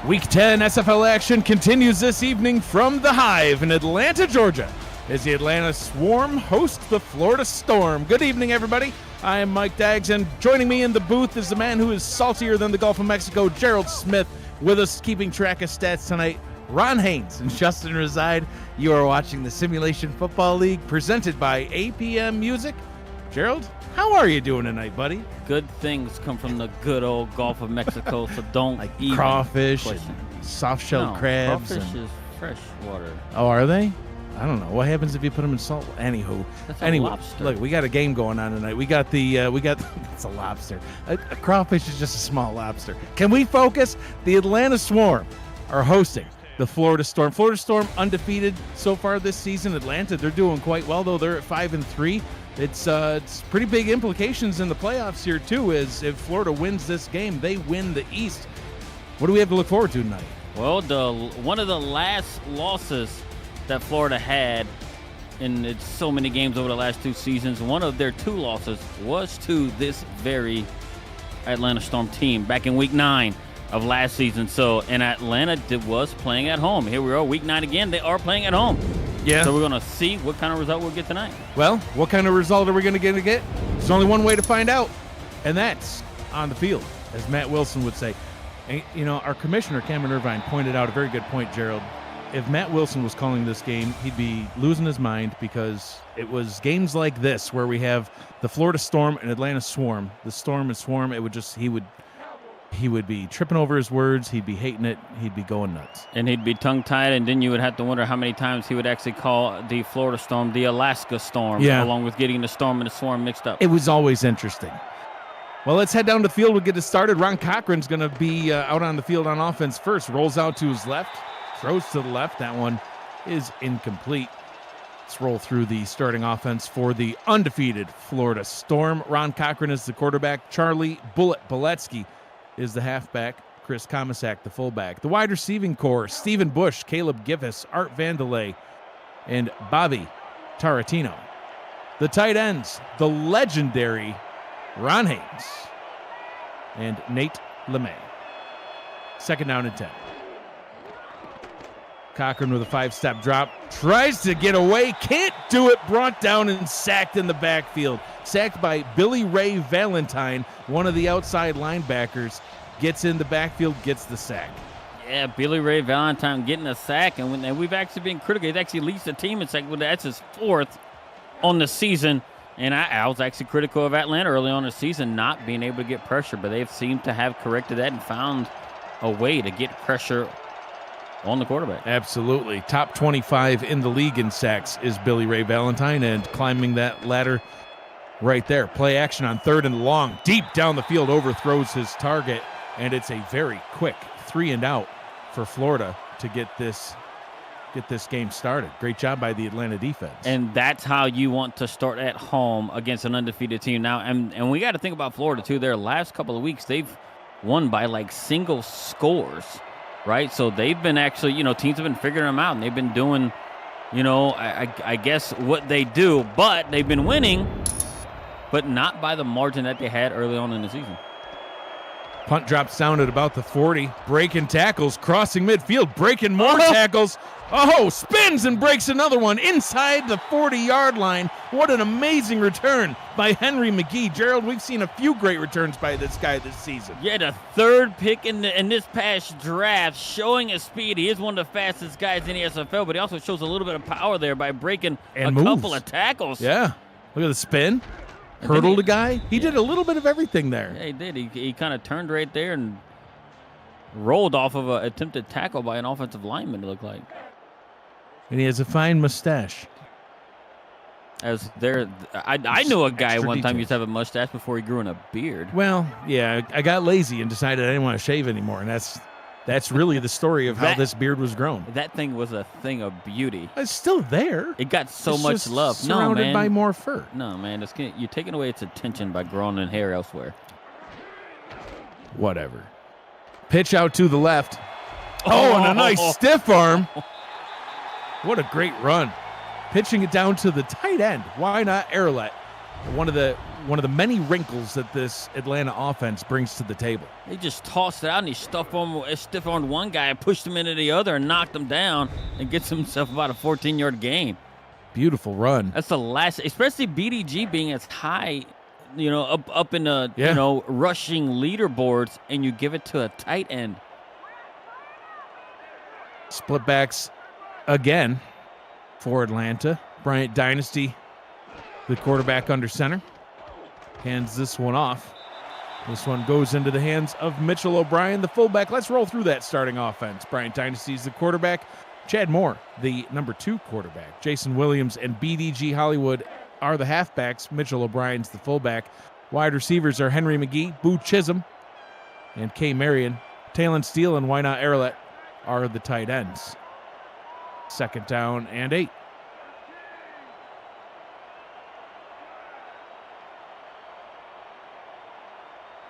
Week 10 SFL action continues this evening from the Hive in Atlanta, Georgia, as the Atlanta Swarm hosts the Florida Storm. Good evening, everybody. I am Mike Daggs, and joining me in the booth is the man who is saltier than the Gulf of Mexico, Gerald Smith. With us, keeping track of stats tonight, Ron Haynes and Justin Reside. You are watching the Simulation Football League, presented by APM Music. Gerald, how are you doing tonight, buddy? Good things come from the good old Gulf of Mexico, so don't like even crawfish question. and soft-shelled crabs. Crawfish is fresh water. Oh, are they? I don't know. What happens if you put them in salt? Anywho, That's a lobster. Look, we got a game going on tonight. We got it's a lobster. A crawfish is just a small lobster. Can we focus? The Atlanta Swarm are hosting the Florida Storm. Florida Storm undefeated so far this season. Atlanta, they're doing quite well though. They're at 5-3. It's pretty big implications in the playoffs here too. As if Florida wins this game, they win the East. What do we have to look forward to tonight? Well, one of the last losses that Florida had in its so many games over the last two seasons, one of their two losses was to this very Atlanta Storm team back in Week 9 of last season. So, and Atlanta was playing at home. Here we are, Week 9 again. They are playing at home. Yeah. So we're going to see what kind of result we'll get tonight. Well, what kind of result are we going to get? There's only one way to find out, and that's on the field, as Matt Wilson would say. And, you know, our commissioner, Cameron Irvine, pointed out a very good point, Gerald. If Matt Wilson was calling this game, he'd be losing his mind, because it was games like this where we have the Florida Storm and Atlanta Swarm. The Storm and Swarm, he would be tripping over his words. He'd be hating it. He'd be going nuts. And he'd be tongue-tied, and then you would have to wonder how many times he would actually call the Florida Storm the Alaska Storm, along with getting the Storm and the Swarm mixed up. It was always interesting. Well, let's head down the field. We'll get it started. Ron Cochran's going to be out on the field on offense first. Rolls out to his left. Throws to the left. That one is incomplete. Let's roll through the starting offense for the undefeated Florida Storm. Ron Cochran is the quarterback. Charlie Bullet Boletsky is the halfback. Chris Komisak, the fullback. The wide receiving core, Stephen Bush, Caleb Giffis, Art Vandelay, and Bobby Taratino. The tight ends, the legendary Ron Haynes and Nate LeMay. Second down and 10. Cochran with a 5-step drop. Tries to get away. Can't do it. Brought down and sacked in the backfield. Sacked by Billy Ray Valentine, one of the outside linebackers. Gets in the backfield, gets the sack. Yeah, Billy Ray Valentine getting a sack. And we've actually been critical. He's actually leads the team in sack. Well, that's his fourth on the season. And I was actually critical of Atlanta early on in the season not being able to get pressure. But they've seemed to have corrected that and found a way to get pressure on the quarterback. Absolutely. Top 25 in the league in sacks is Billy Ray Valentine, and climbing that ladder right there. Play action on third and long. Deep down the field, overthrows his target, and it's a very quick 3-and-out for Florida to get this game started. Great job by the Atlanta defense. And that's how you want to start at home against an undefeated team. Now, and we got to think about Florida, too. Their last couple of weeks, they've won by like single scores. Right, so they've been actually, teams have been figuring them out, and they've been doing, I guess what they do, but they've been winning, but not by the margin that they had early on in the season. Punt drops down at about the 40, breaking tackles, crossing midfield, breaking more tackles. Oh, spins and breaks another one inside the 40-yard line. What an amazing return by Henry McGee. Gerald, we've seen a few great returns by this guy this season. Yeah, the third pick in this past draft, showing his speed. He is one of the fastest guys in the SFL, but he also shows a little bit of power there by breaking couple of tackles. Yeah, look at the spin. Hurdled a guy. He did a little bit of everything there. Yeah, he did. He kind of turned right there and rolled off of an attempted tackle by an offensive lineman, it looked like. And he has a fine mustache. I knew a guy one time used to have a mustache before he grew in a beard. Well, yeah, I got lazy and decided I didn't want to shave anymore, and that's really the story of how this beard was grown. That thing was a thing of beauty. It's still there. It got so much just love. Surrounded by more fur. No, man, you're taking away its attention by growing in hair elsewhere. Whatever. Pitch out to the left. Oh, and a nice stiff arm. What a great run. Pitching it down to the tight end. Why not Arlett? One of the one of the many wrinkles that this Atlanta offense brings to the table. They just tossed it out, and he stiff-armed one guy and pushed him into the other and knocked him down and gets himself about a 14-yard gain. Beautiful run. That's the last, especially BDG being as high, up in the, rushing leaderboards, and you give it to a tight end. Split backs again for Atlanta. Bryant Dynasty, the quarterback under center, hands this one off. This one goes into the hands of Mitchell O'Brien, the fullback. Let's roll through that starting offense. Bryant Dynasty is the quarterback. Chad Moore, the number 2 quarterback. Jason Williams and BDG Hollywood are the halfbacks. Mitchell O'Brien's the fullback. Wide receivers are Henry McGee, Boo Chisholm, and Kay Marion. Talon Steele and Wynot Arlett are the tight ends. 2nd down and 8.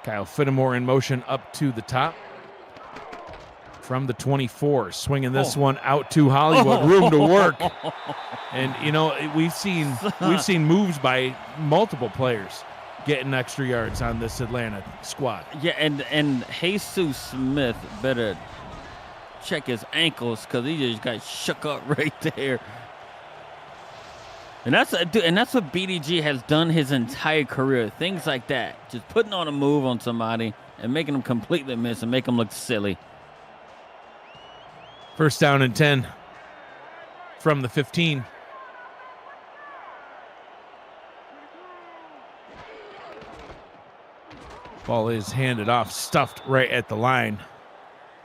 Kyle Fittimore in motion up to the top. From the 24, swinging this one out to Hollywood. Room to work. And, we've seen moves by multiple players getting extra yards on this Atlanta squad. Yeah, and Jesus Smith better check his ankles because he just got shook up right there. And that's what BDG has done his entire career. Things like that. Just putting on a move on somebody and making them completely miss and make them look silly. 1st down and 10 from the 15. Ball is handed off, stuffed right at the line.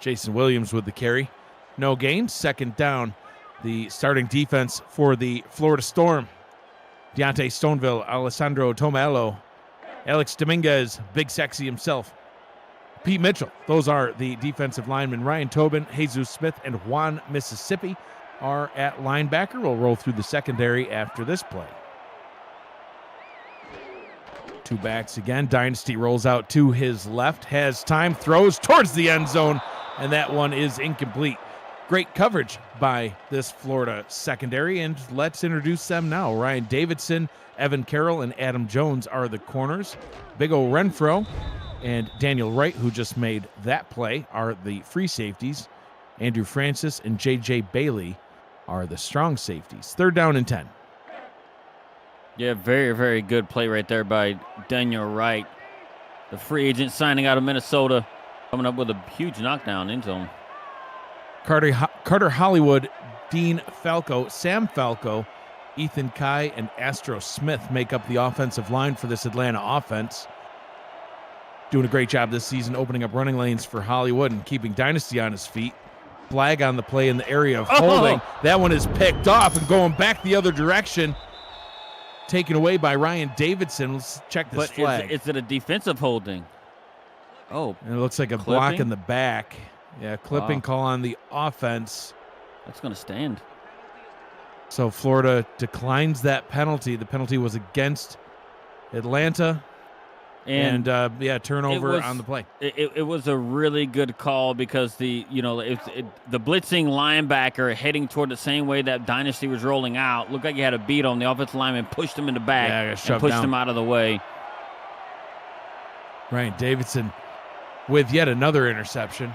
Jason Williams with the carry. No gain. 2nd down. The starting defense for the Florida Storm. Deontay Stoneville, Alessandro Tomello, Alex Dominguez, Big Sexy himself, Pete Mitchell. Those are the defensive linemen. Ryan Tobin, Jesus Smith, and Juan Mississippi are at linebacker. We'll roll through the secondary after this play. 2 backs again. Dynasty rolls out to his left, has time, throws towards the end zone, and that one is incomplete. Great coverage by this Florida secondary, and let's introduce them now. Ryan Davidson, Evan Carroll, and Adam Jones are the corners. Big O Renfro and Daniel Wright, who just made that play, are the free safeties. Andrew Francis and J.J. Bailey are the strong safeties. 3rd down and 10. Yeah, very, very good play right there by Daniel Wright, the free agent signing out of Minnesota, coming up with a huge knockdown end zone. Carter Hollywood, Dean Falco, Sam Falco, Ethan Kai, and Astro Smith make up the offensive line for this Atlanta offense. Doing a great job this season opening up running lanes for Hollywood and keeping Dynasty on his feet. Flag on the play in the area of holding. That one is picked off and going back the other direction. Taken away by Ryan Davidson. Let's check this flag. Is it a defensive holding? Oh. And it looks like a block in the back. Yeah, clipping call on the offense. That's going to stand. So Florida declines that penalty. The penalty was against Atlanta. And turnover on the play. It was a really good call because the blitzing linebacker heading toward the same way that Dynasty was rolling out looked like he had a beat on the offensive lineman, pushed him in the back, and pushed him out of the way. Ryan Davidson with yet another interception.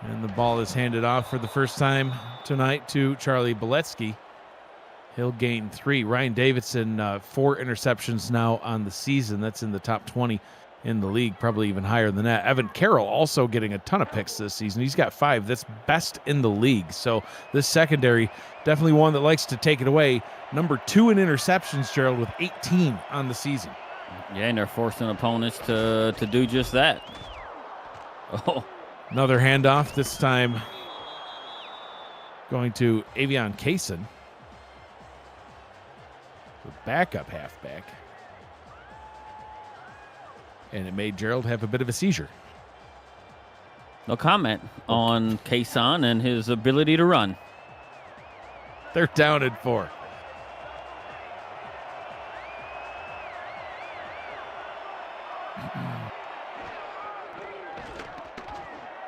And the ball is handed off for the first time tonight to Charlie Beletsky. He'll gain 3. Ryan Davidson, 4 interceptions now on the season. That's in the top 20 in the league, probably even higher than that. Evan Carroll also getting a ton of picks this season. He's got 5. That's best in the league. So this secondary, definitely one that likes to take it away. Number 2 in interceptions, Gerald, with 18 on the season. Yeah, and they're forcing opponents to do just that. Oh. Another handoff, this time going to Avion Kaysen, the backup halfback. And it made Gerald have a bit of a seizure. No comment on Kaysen and his ability to run. They're down at 4.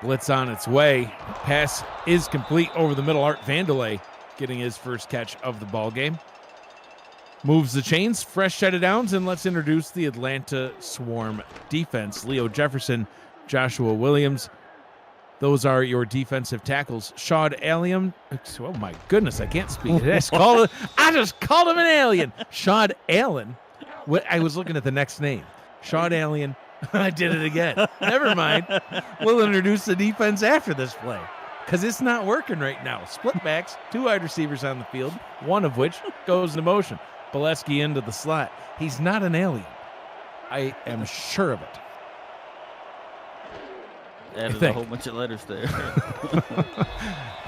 Blitz on its way. Pass is complete over the middle. Art Vandelay getting his first catch of the ball game. Moves the chains, fresh set of downs, and let's introduce the Atlanta Swarm defense. Leo Jefferson, Joshua Williams. Those are your defensive tackles. Shad Alien. Oh, my goodness, I can't speak. I just called him an alien. Shad Allen. I was looking at the next name. Shad Alien. I did it again. Never mind. We'll introduce the defense after this play because it's not working right now. Split backs, 2 wide receivers on the field, one of which goes into motion. Bolesky into the slot. He's not an alien. I am sure of it. Added a whole bunch of letters there.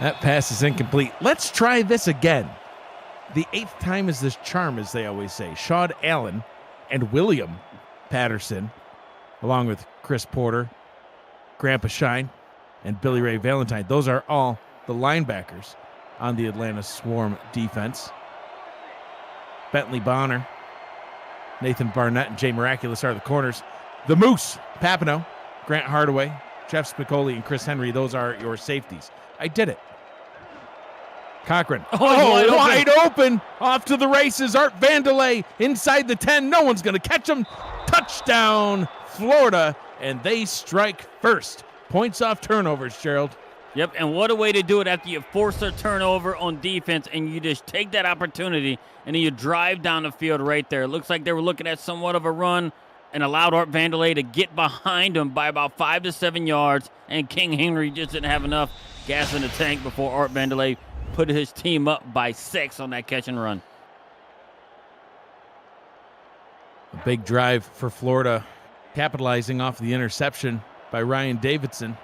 That pass is incomplete. Let's try this again. The 8th time is this charm, as they always say. Shad Allen and William Patterson, along with Chris Porter, Grandpa Shine, and Billy Ray Valentine. Those are all the linebackers on the Atlanta Swarm defense. Bentley Bonner, Nathan Barnett, and Jay Miraculous are the corners. The Moose, Papineau, Grant Hardaway, Jeff Spicoli, and Chris Henry, those are your safeties. I did it. Cochran. Wide open. Off to the races. Art Vandelay inside the 10. No one's going to catch him. Touchdown, Florida, and they strike first. Points off turnovers, Gerald. Yep, and what a way to do it after you force a turnover on defense and you just take that opportunity and then you drive down the field right there. It looks like they were looking at somewhat of a run and allowed Art Vandelay to get behind him by about 5 to 7 yards, and King Henry just didn't have enough gas in the tank before Art Vandelay put his team up by 6 on that catch and run. A big drive for Florida, capitalizing off the interception by Ryan Davidson.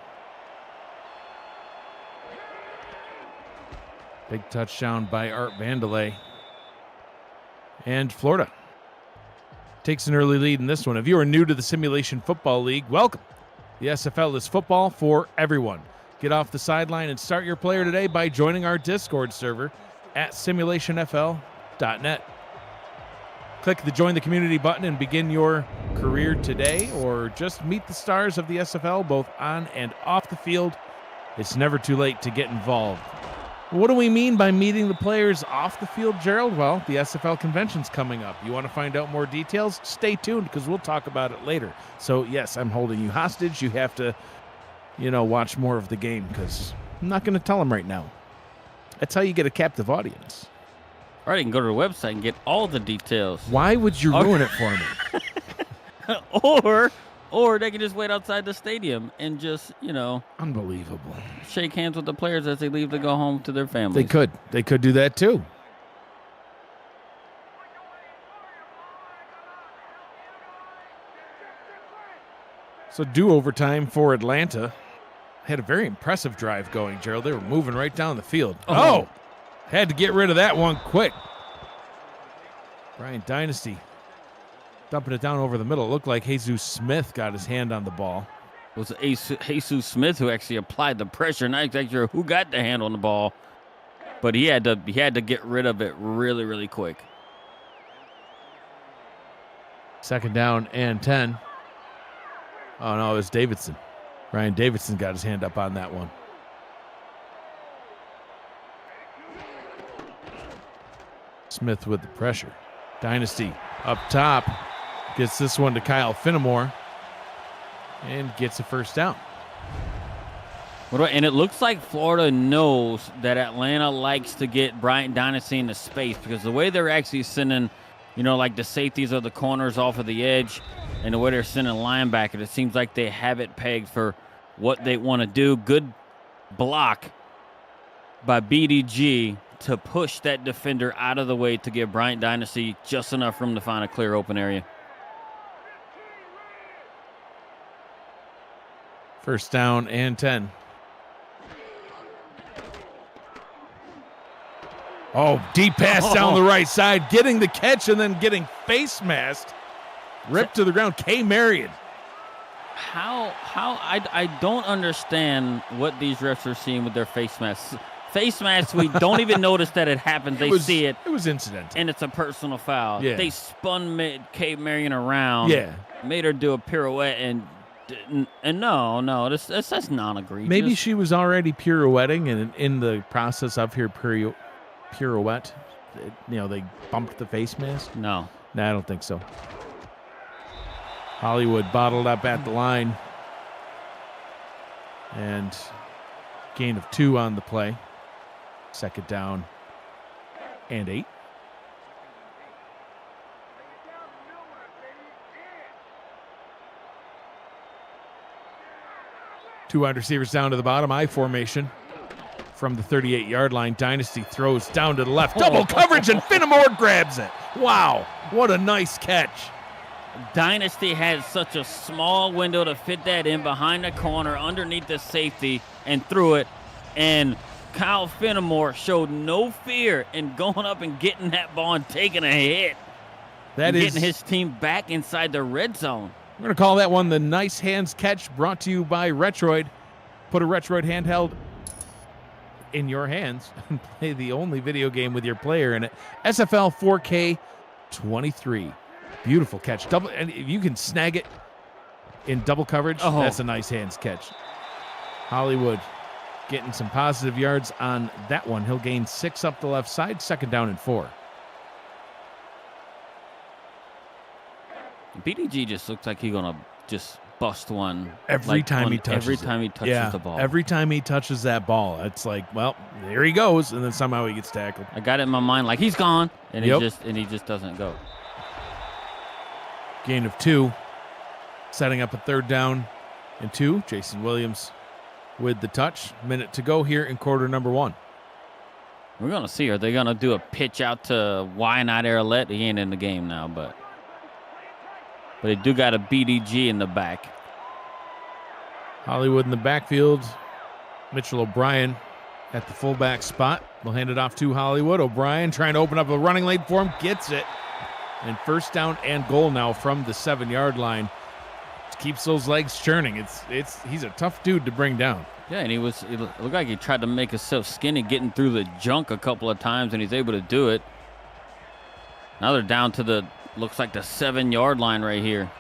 Big touchdown by Art Vandelay. And Florida takes an early lead in this one. If you are new to the Simulation Football League, welcome. The SFL is football for everyone. Get off the sideline and start your player today by joining our Discord server at simulationfl.net. Click the Join the Community button and begin your career today, or just meet the stars of the SFL both on and off the field. It's never too late to get involved. What do we mean by meeting the players off the field, Gerald? Well, the SFL convention's coming up. You want to find out more details? Stay tuned because we'll talk about it later. So, yes, I'm holding you hostage. You have to, watch more of the game because I'm not going to tell them right now. That's how you get a captive audience. All right, you can go to the website and get all the details. Why would you ruin it for me? Or they can just wait outside the stadium and just, Unbelievable. shake hands with the players as they leave to go home to their families. They could do that too. So do-over time for Atlanta. Had a very impressive drive going, Gerald. They were moving right down the field. Oh! Had to get rid of that one quick. Brian Dynasty dumping it down over the middle. It looked like Jesus Smith got his hand on the ball. It was Jesus Smith who actually applied the pressure. Not exactly sure who got the hand on the ball, but he had to get rid of it really, really quick. 2nd down and 10. Oh, no, it was Davidson. Ryan Davidson got his hand up on that one. Smith with the pressure. Dynasty up top. Gets this one to Kyle Finnemore and gets a 1st down. And it looks like Florida knows that Atlanta likes to get Bryant Dynasty into space because the way they're actually sending, like the safeties or the corners off of the edge and the way they're sending linebackers, it seems like they have it pegged for what they want to do. Good block by BDG to push that defender out of the way to give Bryant Dynasty just enough room to find a clear open area. 1st down and 10. Oh, deep pass down the right side, getting the catch and then getting face masked. Ripped to the ground, K. Marion. How I don't understand what these refs are seeing with their face masks. Face masks, we don't even notice that it happens. They see it. It was incidental. And it's a personal foul. Yeah. They spun Kate Marion around. Yeah. Made her do a pirouette and no, that's non-egregious. Maybe she was already pirouetting and in the process of her pirouette, they bumped the face mask? No. No, I don't think so. Hollywood bottled up at the line. And gain of 2 on the play. Second down and 8. Two wide receivers down to the bottom. I formation from the 38-yard line. Dynasty throws down to the left. Double coverage, and Finnemore grabs it. Wow, what a nice catch. Dynasty had such a small window to fit that in behind the corner, underneath the safety, and threw it. And Kyle Finnemore showed no fear in going up and getting that ball and taking a hit. Getting his team back inside the red zone. We're going to call that one the nice hands catch, brought to you by Retroid. Put a Retroid handheld in your hands and play the only video game with your player in it. SFL 4K 23. Beautiful catch. Double, and if you can snag it in double coverage, that's a nice hands catch. Hollywood getting some positive yards on that one. He'll gain 6 up the left side, second down and 4. BDG just looks like he's going to just bust one. Every time he touches the ball. Every time he touches that ball, it's like, well, there he goes, and then somehow he gets tackled. I got it in my mind like he's gone, and he just doesn't go. Gain of 2, setting up a third down and 2. Jason Williams with the touch. Minute to go here in quarter number 1. We're going to see. Are they going to do a pitch out to Why-Not Arlette? He ain't in the game now, but they do got a BDG in the back. Hollywood in the backfield. Mitchell O'Brien at the fullback spot. We'll hand it off to Hollywood. O'Brien trying to open up a running lane for him. Gets it. And first down and goal now from the 7-yard line. Keeps those legs churning. He's a tough dude to bring down. Yeah, and it looked like he tried to make himself skinny, getting through the junk a couple of times, and he's able to do it. Now they're down to looks like the 7-yard line right here.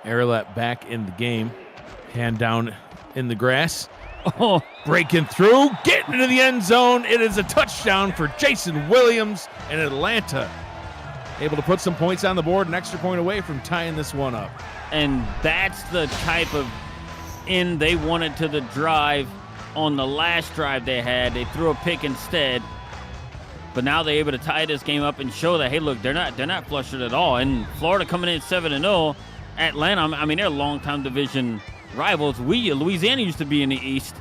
Arlette back in the game. Hand down in the grass. Breaking through, getting into the end zone. It is a touchdown for Jason Williams in Atlanta. Able to put some points on the board, an extra point away from tying this one up. And that's the type of end they wanted to the drive on the last drive they had. They threw a pick instead. But now they're able to tie this game up and show that, hey, look, they're not flustered at all. And Florida coming in 7-0. Atlanta, I mean, they're longtime division rivals. Louisiana used to be in the East.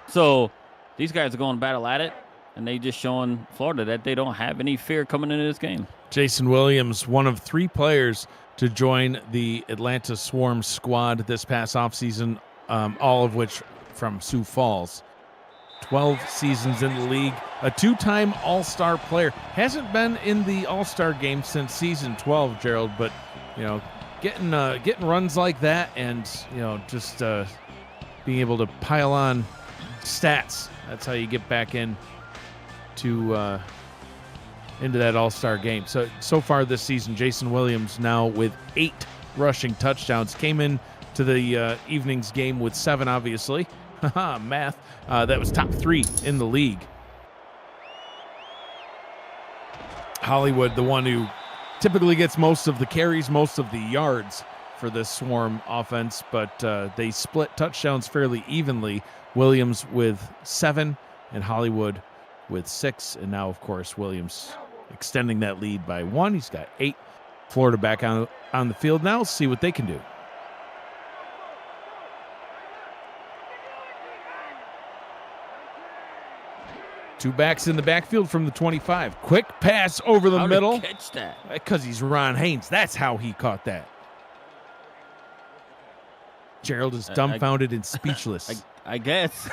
So these guys are going battle at it, and they just showing Florida that they don't have any fear coming into this game. Jason Williams, one of 3 players to join the Atlanta Swarm squad this past offseason, all of which from Sioux Falls. 12 seasons in the league, a 2-time All-Star player. Hasn't been in the All-Star game since season 12, Gerald, but, getting runs like that and, just being able to pile on stats. That's how you get back into that All-Star game. So far this season, Jason Williams now with 8 rushing touchdowns. Came in to the evening's game with 7, obviously. Math. That was top 3 in the league. Hollywood, the one who typically gets most of the carries, most of the yards for this Swarm offense, but they split touchdowns fairly evenly. Williams with 7 and Hollywood with 6. And now, of course, Williams extending that lead by 1. He's got 8. Florida back on the field now. Let's see what they can do. Two backs in the backfield from the 25. Quick pass over the middle. How did he catch that? Because he's Ron Haynes. That's how he caught that. Gerald is dumbfounded and speechless. I guess.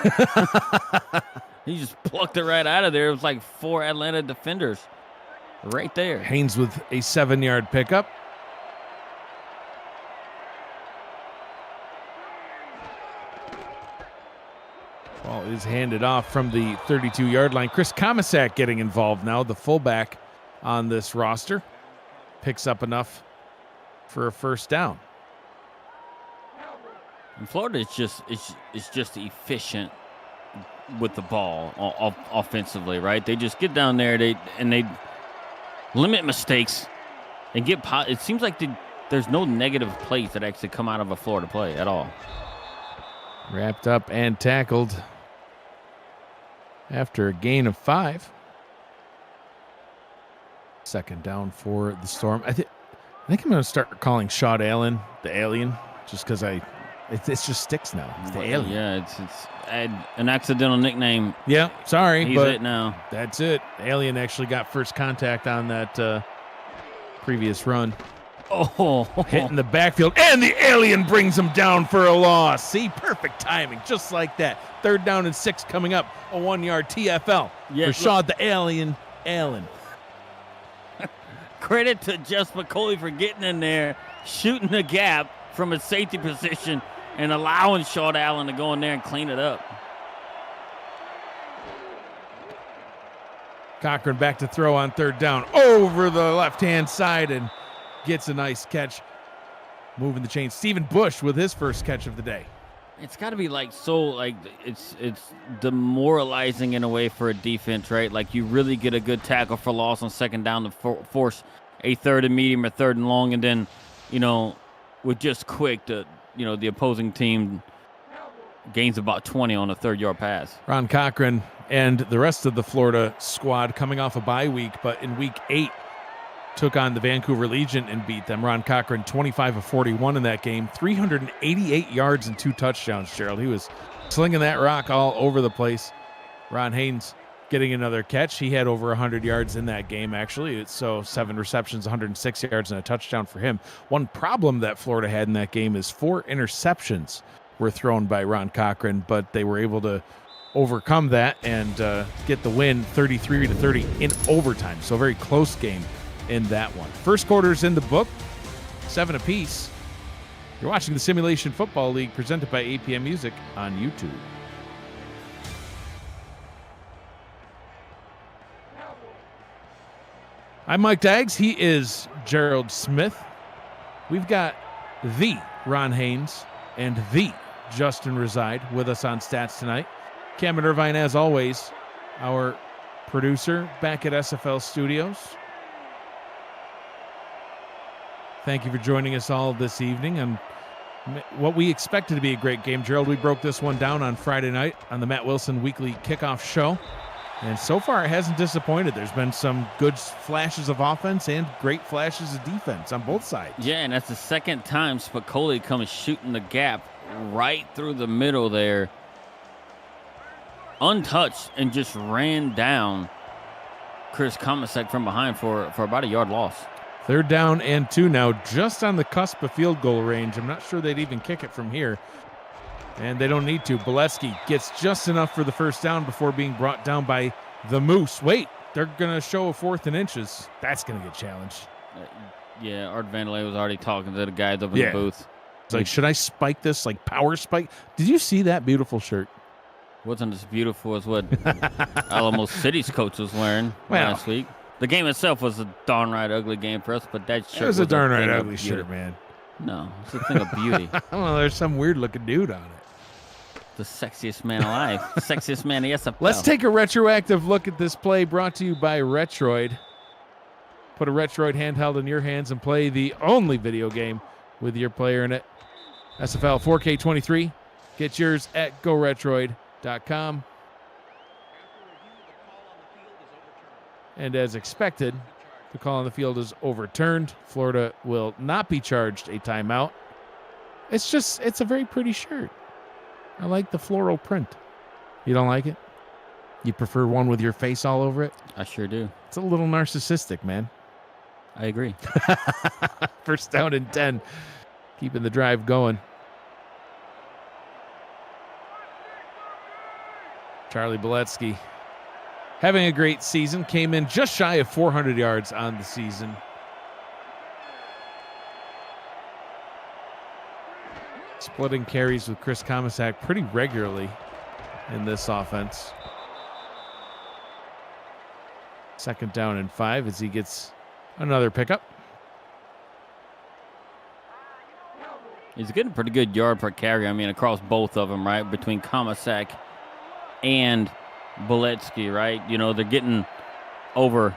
He just plucked it right out of there. It was like 4 Atlanta defenders right there. Haynes with a 7-yard pickup. Ball is handed off from the 32-yard line. Chris Komisak getting involved now, the fullback on this roster. Picks up enough for a first down. And Florida is just efficient. with the ball offensively, right? They just get down there, they limit mistakes and get. It seems like there's no negative plays that actually come out of a Florida play at all. Wrapped up and tackled after a gain of 5. Second down for the Storm. I think I'm going to start calling Shawn Allen the Alien, just because it just sticks now. It's the Alien. Yeah, it's an accidental nickname. Yeah, sorry, He's but it now. That's it. Alien actually got first contact on that previous run. Oh, hitting the backfield, and the Alien brings him down for a loss. See, perfect timing, just like that. 3rd down and 6 coming up. A 1-yard TFL for Shawn the Alien Allen. Credit to Just McCauley for getting in there, shooting the gap from a safety position, and allowing Shawn Allen to go in there and clean it up. Cochran back to throw on 3rd down over the left-hand side and gets a nice catch. Moving the chain. Stephen Bush with his first catch of the day. It's got to be it's demoralizing in a way for a defense, right? Like you really get a good tackle for loss on 2nd down to force a 3rd and medium or 3rd and long, and then, with just quick, the opposing team gains about 20 on a 3rd-yard pass. Ron Cochran and the rest of the Florida squad coming off a bye week, but in week 8 took on the Vancouver Legion and beat them. Ron Cochran, 25 of 41 in that game, 388 yards and 2 touchdowns, Gerald. He was slinging that rock all over the place. Ron Haynes getting another catch. He had over 100 yards in that game, actually. So 7 receptions, 106 yards, and a touchdown for him. One problem that Florida had in that game is 4 interceptions were thrown by Ron Cochran, but they were able to overcome that and get the win 33-30 in overtime. So a very close game in that one. First quarter's in the book, 7 apiece. You're watching the Simulation Football League presented by APM Music on YouTube. I'm Mike Daggs. He is Gerald Smith. We've got the Ron Haynes and the Justin Reside with us on Stats tonight. Cameron Irvine, as always, our producer back at SFL Studios. Thank you for joining us all this evening on what we expected to be a great game. Gerald, we broke this one down on Friday night on the Matt Wilson Weekly Kickoff Show. And so far, it hasn't disappointed. There's been some good flashes of offense and great flashes of defense on both sides. Yeah, and that's the second time Spicoli comes shooting the gap right through the middle there, untouched, and just ran down Chris Komisek from behind for about a yard loss. 3rd down and 2 now, just on the cusp of field goal range. I'm not sure they'd even kick it from here. And they don't need to. Boletsky gets just enough for the first down before being brought down by the Moose. Wait, they're going to show a 4th and inches. That's going to get challenged. Yeah, Art Vandalay was already talking to the guys up in the booth. It's like, should I spike this, like power spike? Did you see that beautiful shirt? Wasn't as beautiful as what Alamo City's coach was wearing last week. The game itself was a darn right ugly game for us, but that shirt was a darn right ugly shirt, man. No, it's a thing of beauty. Well, there's some weird looking dude on it. The sexiest man alive. Sexiest man in the SFL. Let's take a retroactive look at this play brought to you by Retroid. Put a Retroid handheld in your hands and play the only video game with your player in it. SFL 4K23. Get yours at GoRetroid.com. And as expected, the call on the field is overturned. Florida will not be charged a timeout. It's a very pretty shirt. I like the floral print. You don't like it? You prefer one with your face all over it? I sure do. It's a little narcissistic, man. I agree. First down and 10. Keeping the drive going. Charlie Boletsky having a great season. Came in just shy of 400 yards on the season. Splitting carries with Chris Komisek pretty regularly in this offense. 2nd down and 5 as he gets another pickup. He's getting pretty good yard per carry. I mean, across both of them, right? Between Komisek and Boletsky, right? You know, they're getting over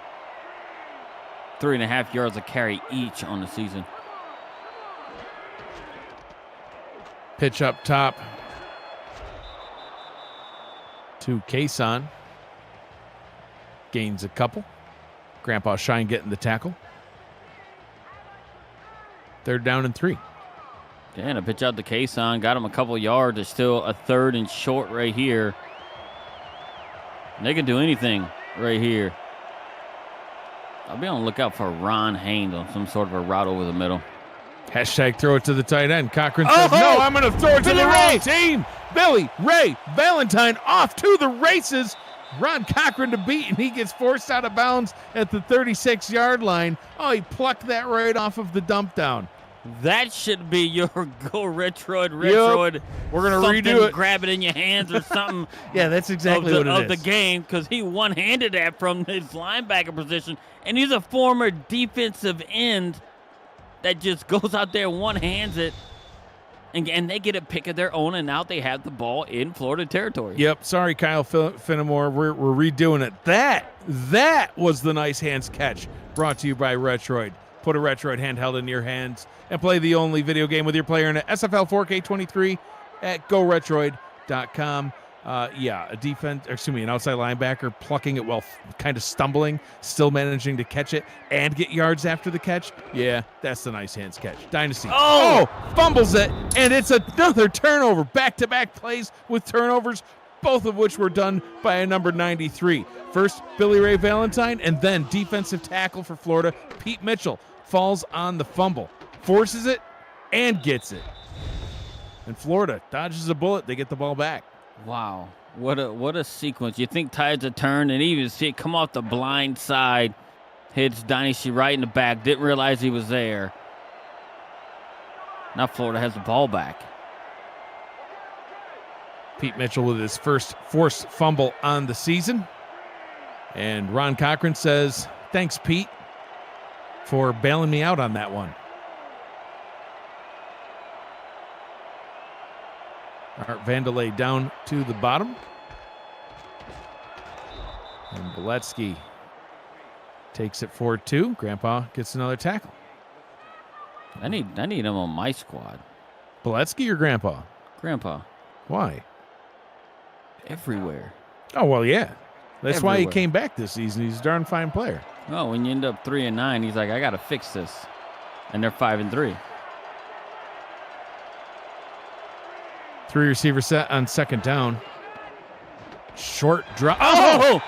3.5 yards a carry each on the season. Pitch up top to Kason. Gains a couple. Grandpa Shine getting the tackle. 3rd down and 3. Yeah, and a pitch out to Kason. Got him a couple yards. It's still a 3rd and short right here. They can do anything right here. I'll be on the lookout for Ron Haynes on some sort of a route over the middle. Hashtag throw it to the tight end. Cochran says, no, I'm going to throw it to the wrong team. Billy Ray Valentine off to the races. Ron Cochran to beat, and he gets forced out of bounds at the 36-yard line. Oh, he plucked that right off of the dump down. That should be your go Retroid. Yep. We're going to redo it. Grab it in your hands or something. Yeah, that's exactly what it is. Of the game, because he one-handed that from his linebacker position, and he's a former defensive end that just goes out there and one-hands it, and they get a pick of their own, and now they have the ball in Florida territory. Yep. Sorry, Kyle Finnemore. We're redoing it. That was the nice hands catch brought to you by Retroid. Put a Retroid handheld in your hands and play the only video game with your player in it. SFL 4K23 at GoRetroid.com. An outside linebacker plucking it while kind of stumbling, still managing to catch it and get yards after the catch. Yeah, that's the nice hands catch. Dynasty. Oh, fumbles it, and it's another turnover. Back-to-back plays with turnovers, both of which were done by a number 93. First, Billy Ray Valentine, and then defensive tackle for Florida, Pete Mitchell, falls on the fumble, forces it, and gets it. And Florida dodges a bullet. They get the ball back. Wow, what a sequence. You think tides are turned, and even see it come off the blind side, hits Dynasty right in the back, didn't realize he was there. Now Florida has the ball back. Pete Mitchell with his first forced fumble on the season. And Ron Cochran says, thanks, Pete, for bailing me out on that one. Art Vandelay down to the bottom. And Boletsky takes it forward 2. Grandpa gets another tackle. I need him on my squad. Boletsky or Grandpa? Grandpa. Why? Everywhere. Oh, well, yeah. That's Everywhere. why he came back this season. He's a darn fine player. Oh, when you end up 3-9, he's like, I got to fix this. And they're 5-3. 3 receiver set on 2nd down. Short drop. Oh!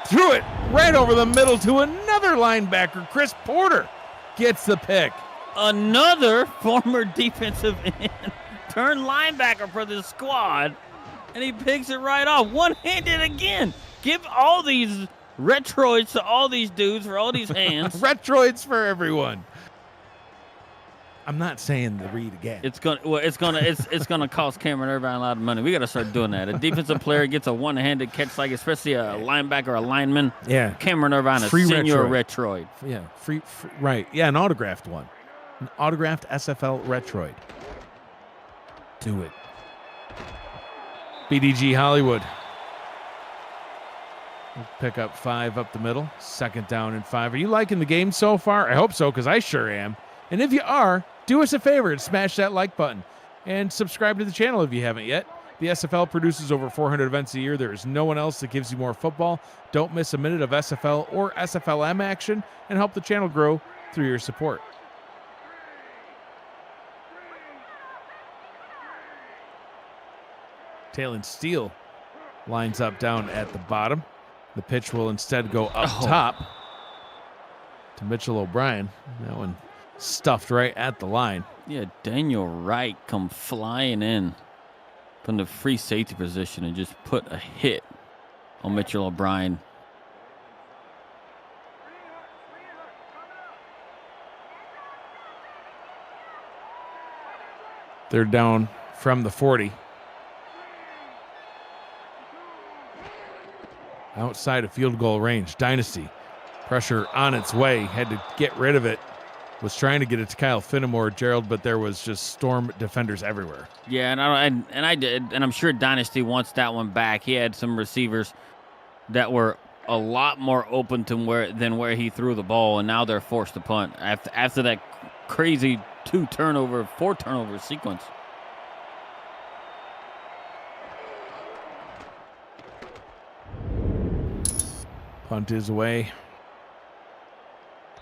Threw it right over the middle to another linebacker. Chris Porter gets the pick. Another former defensive end turned linebacker for the squad, and he picks it right off. One-handed again. Give all these Retroids to all these dudes for all these hands. Retroids for everyone. I'm not saying the read again. It's gonna cost Cameron Irvine a lot of money. We got to start doing that. A defensive player gets a one-handed catch, like especially a linebacker or a lineman. Yeah, Cameron Irvine, a senior Retroid. Yeah, free, right? Yeah, an autographed one, an autographed SFL Retroid. Do it. BDG Hollywood. We'll pick up 5 up the middle. 2nd down and 5. Are you liking the game so far? I hope so, because I sure am. And if you are, do us a favor and smash that like button. And subscribe to the channel if you haven't yet. The SFL produces over 400 events a year. There is no one else that gives you more football. Don't miss a minute of SFL or SFLM action and help the channel grow through your support. Talon Steele lines up down at the bottom. The pitch will instead go up top to Mitchell O'Brien. That one stuffed right at the line. Yeah, Daniel Wright come flying in from the free safety position and just put a hit on Mitchell O'Brien. They're down from the 40. Outside of field goal range. Dynasty. Pressure on its way. Had to get rid of it. was trying to get it to Kyle Finnemore, Gerald, but there was just Storm defenders everywhere. Yeah, and I did, and I'm sure Dynasty wants that one back. He had some receivers that were a lot more open to where he threw the ball, and now they're forced to punt after that crazy 4 turnover sequence. Punt is away.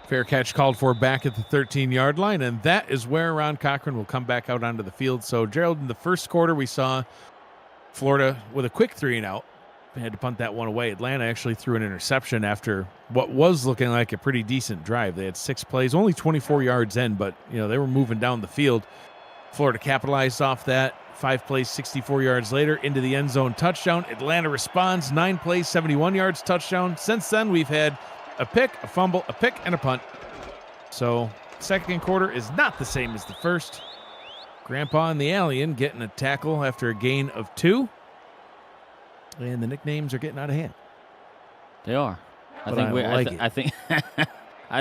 Fair catch called for back at the 13-yard line, and that is where Ron Cochran will come back out onto the field. So, Gerald, in the first quarter, we saw Florida with a quick 3-and-out. They had to punt that one away. Atlanta actually threw an interception after what was looking like a pretty decent drive. They had 6 plays, only 24 yards in, but they were moving down the field. Florida capitalized off that. 5 plays, 64 yards later, into the end zone, touchdown. Atlanta responds, 9 plays, 71 yards, touchdown. Since then, we've had a pick, a fumble, a pick, and a punt. So, second quarter is not the same as the first. Grandpa and the Alien getting a tackle after a gain of 2. And the nicknames are getting out of hand. They are. I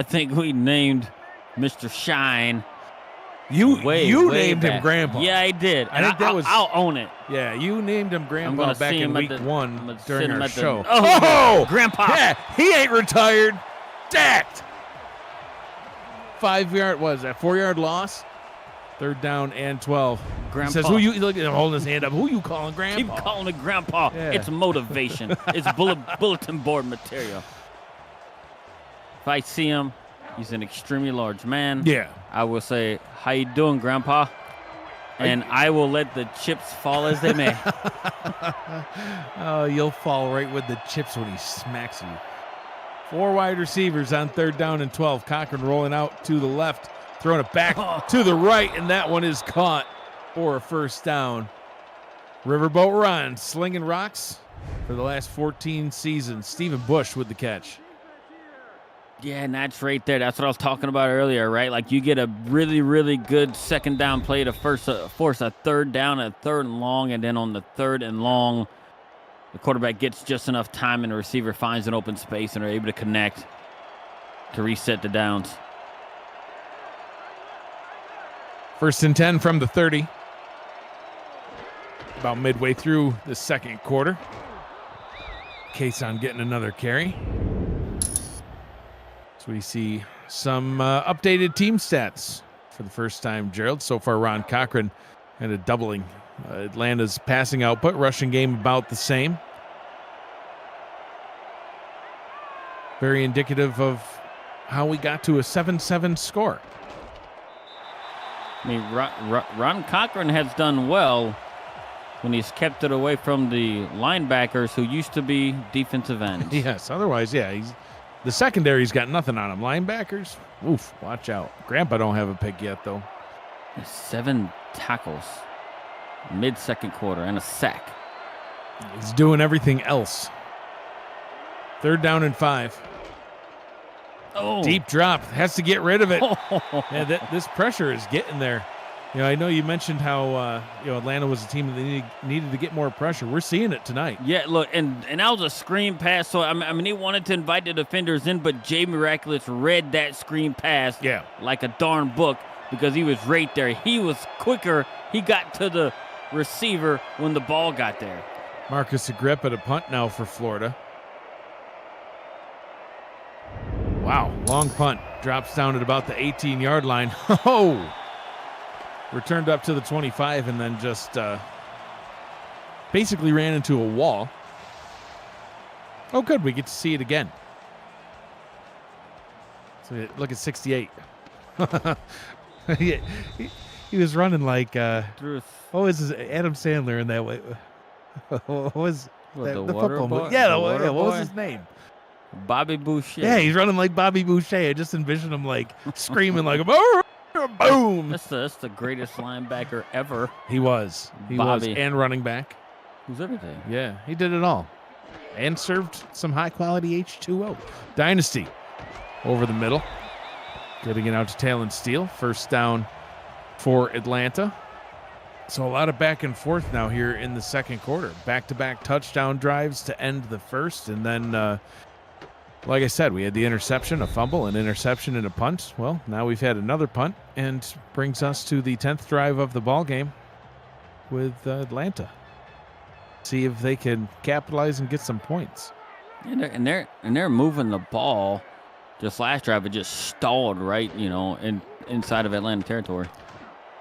think we named Mr. Shine. You named back. him Grandpa. Yeah, I did. I think that was. I'll own it. Yeah, you named him Grandpa back in week 1 during our show. Oh, Grandpa! Yeah, he ain't retired. Stacked. 5-yard, what is that? 4-yard loss. 3rd down and 12. Grandpa He says, "Who you?" Look at him holding his hand up. Who you calling Grandpa? Keep calling it Grandpa. Yeah. It's motivation. It's bulletin board material. If I see him, he's an extremely large man. Yeah. I will say, "How you doing, Grandpa?" And I will let the chips fall as they may. Oh, you'll fall right with the chips when he smacks you. 4 wide receivers on 3rd down and 12. Cochran rolling out to the left, throwing it back to the right, and that one is caught for a 1st down. Riverboat Ron slinging rocks for the last 14 seasons. Stephen Bush with the catch. Yeah, and that's right there. That's what I was talking about earlier, right? Like you get a really, really good 2nd down play to force a 3rd down, a 3rd and long, and then on the 3rd and long, the quarterback gets just enough time and the receiver finds an open space and are able to connect to reset the downs. 1st and 10 from the 30. About midway through the second quarter. Kason getting another carry. So we see some updated team stats for the first time, Gerald. So far, Ron Cochran kind of doubling Atlanta's passing output, rushing game about the same. Very indicative of how we got to a 7-7 score. I mean, Ron Cochran has done well when he's kept it away from the linebackers who used to be defensive ends. Yes, otherwise, yeah, the secondary's got nothing on him. Linebackers, oof, watch out. Grandpa don't have a pick yet, though. 7 tackles mid-second quarter and a sack. He's doing everything else. 3rd down and 5. Oh. Deep drop. Has to get rid of it. Yeah, this pressure is getting there. I know you mentioned how Atlanta was a team that they needed to get more pressure. We're seeing it tonight. Yeah, look, and that was a screen pass. So, I mean, he wanted to invite the defenders in, but Jay Miraculous read that screen pass like a darn book because he was right there. He was quicker. He got to the receiver when the ball got there. Marcus Agrippa to punt now for Florida. Wow, long punt. Drops down at about the 18-yard line. Oh! Returned up to the 25 and then just basically ran into a wall. Oh, good. We get to see it again. So look at 68. he was running like, what was his, Adam Sandler in that way? What was the football boy? movie? Yeah, what was his name? Bobby Boucher. Yeah, he's running like Bobby Boucher. I just envisioned him like screaming like, boom. That's the greatest linebacker ever. He was. He Bobby. was. And running back. Who's everything? Yeah, he did it all. And served some high-quality H2O. Dynasty over the middle. Getting it out to Talon Steele. 1st down for Atlanta. So a lot of back and forth now here in the second quarter. Back-to-back touchdown drives to end the first. And then Like I said, we had the interception, a fumble, an interception, and a punt. Well, now we've had another punt, and brings us to the 10th drive of the ball game with Atlanta. See if they can capitalize and get some points. And they're moving the ball. Just last drive, it just stalled right, inside of Atlanta territory.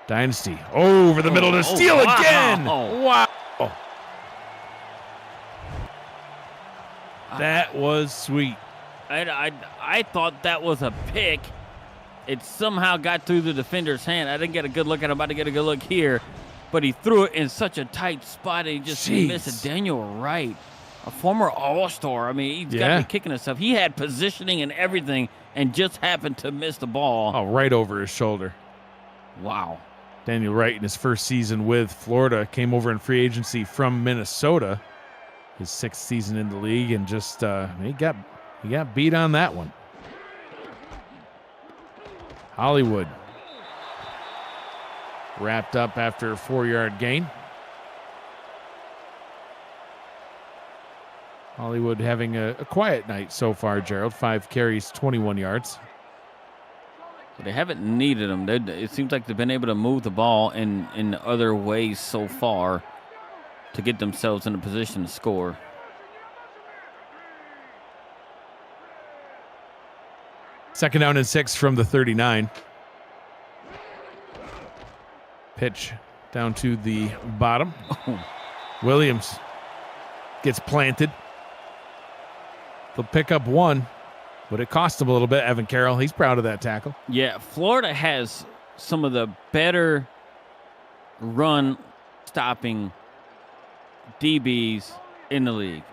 Dynasty over the middle to steal again. Wow. That was sweet. I thought that was a pick. It somehow got through the defender's hand. I didn't get a good look at it. I'm about to get a good look here. But he threw it in such a tight spot, and he just missed it. Daniel Wright, a former All-Star. I mean, he's got to be kicking himself. He had positioning and everything and just happened to miss the ball. Oh, right over his shoulder. Wow. Daniel Wright in his first season with Florida came over in free agency from Minnesota. His 6th season in the league, and just he got beat on that one. Hollywood wrapped up after a 4-yard gain. Hollywood having a quiet night so far, Gerald. 5 carries, 21 yards. They haven't needed them. It seems like they've been able to move the ball in other ways so far to get themselves in a position to score. Second down and 6 from the 39. Pitch down to the bottom. Williams gets planted. They'll pick up 1, but it cost him a little bit. Evan Carroll, he's proud of that tackle. Yeah, Florida has some of the better run-stopping DBs in the league.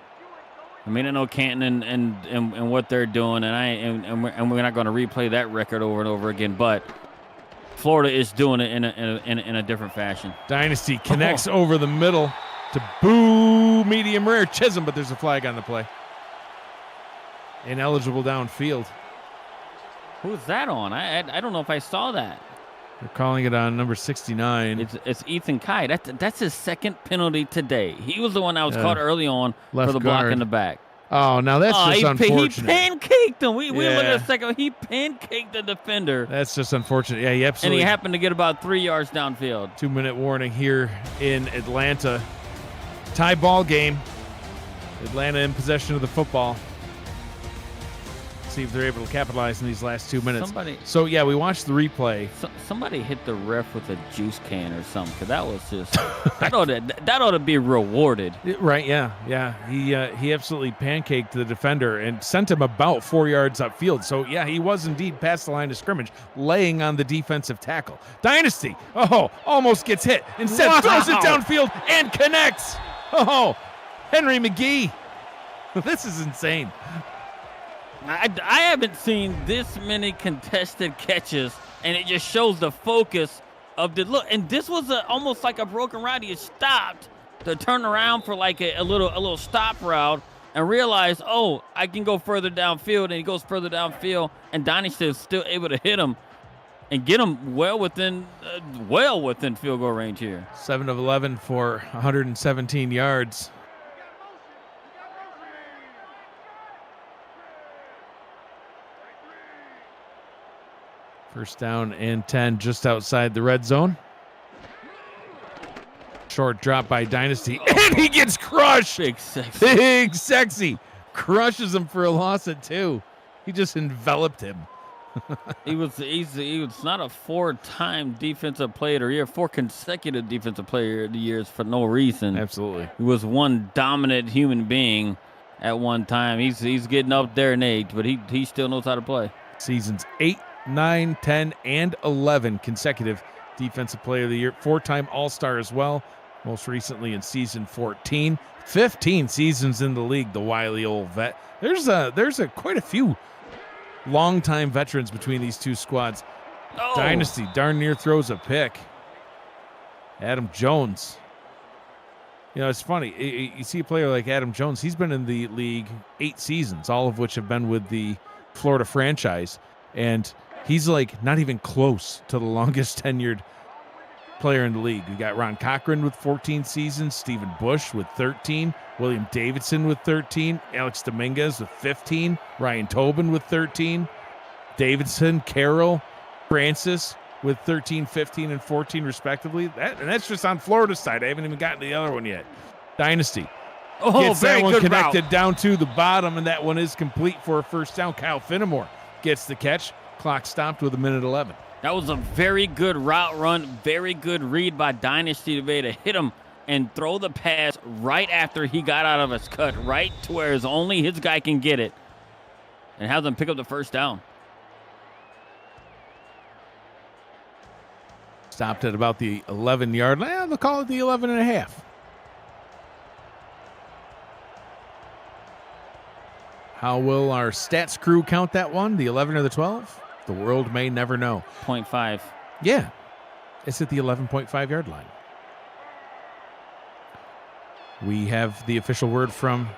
I mean, I know Canton and what they're doing, and we're not going to replay that record over and over again, but Florida is doing it in a different fashion. Dynasty connects over the middle to boo medium rare Chisholm, but there's a flag on the play. Ineligible downfield. Who's that on? I don't know if I saw that. They're calling it on number 69. It's Ethan Kai. That's his 2nd penalty today. He was the one that was caught early on for the block in the back. Oh, now that's just unfortunate. He pancaked him. We look at a second. He pancaked the defender. That's just unfortunate. Yeah, he absolutely. And he happened to get about 3 yards downfield. 2-minute warning here in Atlanta. Tie ball game. Atlanta in possession of the football. See if they're able to capitalize in these last 2 minutes. We watched the replay. Somebody hit the ref with a juice can or something, because that was just that ought to be rewarded. Right? Yeah. He absolutely pancaked the defender and sent him about 4 yards upfield. So yeah, he was indeed past the line of scrimmage, laying on the defensive tackle. Dynasty, almost gets hit. Instead, throws it downfield and connects. Henry McGee. This is insane. I haven't seen this many contested catches, and it just shows the focus of the look. And this was almost like a broken route. He stopped to turn around for like a little stop route and realize, I can go further downfield. And he goes further downfield, and Dynasty is still able to hit him and get him well within field goal range here. 7 of 11 for 117 yards. First down and 10 just outside the red zone. Short drop by Dynasty, and he gets crushed. Big Sexy. Crushes him for a loss at 2. He just enveloped him. He was not a 4-time defensive player of the year, 4 consecutive defensive player of the years for no reason. Absolutely. He was one dominant human being at one time. He's getting up there in age, but he still knows how to play. Seasons 8, 9, 10, and 11 consecutive defensive player of the year. 4-time All-Star as well, most recently in season 14. 15 seasons in the league, the wily old vet. There's quite a few longtime veterans between these two squads. Dynasty darn near throws a pick. Adam Jones. It's funny. You see a player like Adam Jones, he's been in the league 8 seasons, all of which have been with the Florida franchise. And he's like not even close to the longest tenured player in the league. We got Ron Cochran with 14 seasons, Stephen Bush with 13, William Davidson with 13, Alex Dominguez with 15, Ryan Tobin with 13, Davidson, Carroll, Francis with 13, 15, and 14 respectively. And that's just on Florida's side. I haven't even gotten to the other one yet. Dynasty. Gets that one connected down to the bottom, and that one is complete for a first down. Kyle Finnemore gets the catch. Clock stopped with 1:11. That was a very good route run, very good read by Dynasty to be able to hit him and throw the pass right after he got out of his cut, right to where only his guy can get it, and have them pick up the first down. Stopped at about the 11-yard line. They'll call it the 11 and a half. How will our stats crew count that one? The 11 or the 12? The world may never know. 0.5. Yeah. It's at the 11.5-yard line. We have the official word from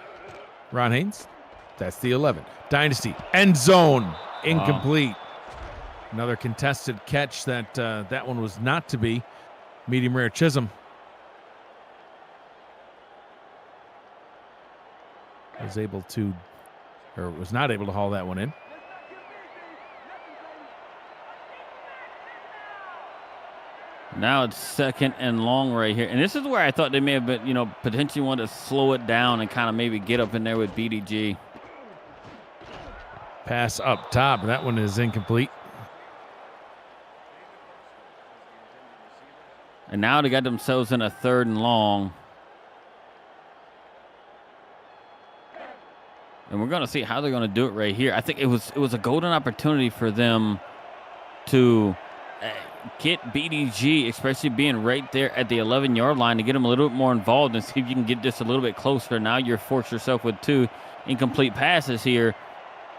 Ron Haynes. That's the 11. Dynasty. End zone. Incomplete. Wow. Another contested catch that one was not to be. Medium rare Chisholm was not able to haul that one in. Now it's second and long right here. And this is where I thought they may have been, potentially want to slow it down and kind of maybe get up in there with BDG. Pass up top. That one is incomplete. And now they got themselves in a third and long. And we're going to see how they're going to do it right here. I think it was a golden opportunity for them to get BDG, especially being right there at the 11-yard line, to get them a little bit more involved and see if you can get this a little bit closer. Now you're forced yourself with 2 incomplete passes here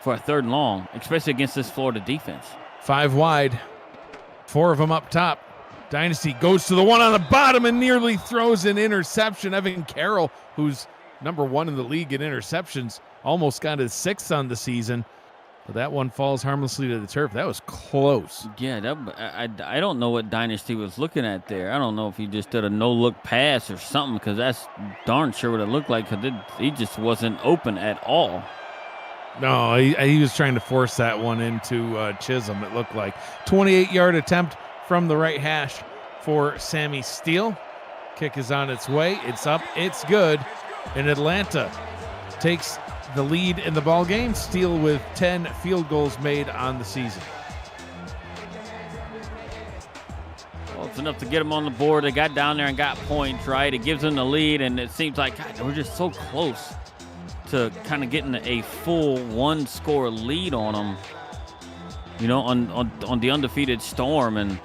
for a third and long, especially against this Florida defense. 5 wide, 4 of them up top. Dynasty goes to the one on the bottom and nearly throws an interception. Evan Carroll, who's number 1 in the league in interceptions, almost got his 6th on the season. But that one falls harmlessly to the turf. That was close. Yeah, I don't know what Dynasty was looking at there. I don't know if he just did a no-look pass or something, because that's darn sure what it looked like, because he just wasn't open at all. No, he was trying to force that one into Chisholm, it looked like. 28-yard attempt from the right hash for Sammy Steele. Kick is on its way. It's up. It's good. And Atlanta takes the lead in the ball game. Steele with 10 field goals made on the season. Well, it's enough to get them on the board. They got down there and got points, right? It gives them the lead, and it seems like, God, we're just so close to kind of getting a full 1-score lead on them, on the undefeated Storm. And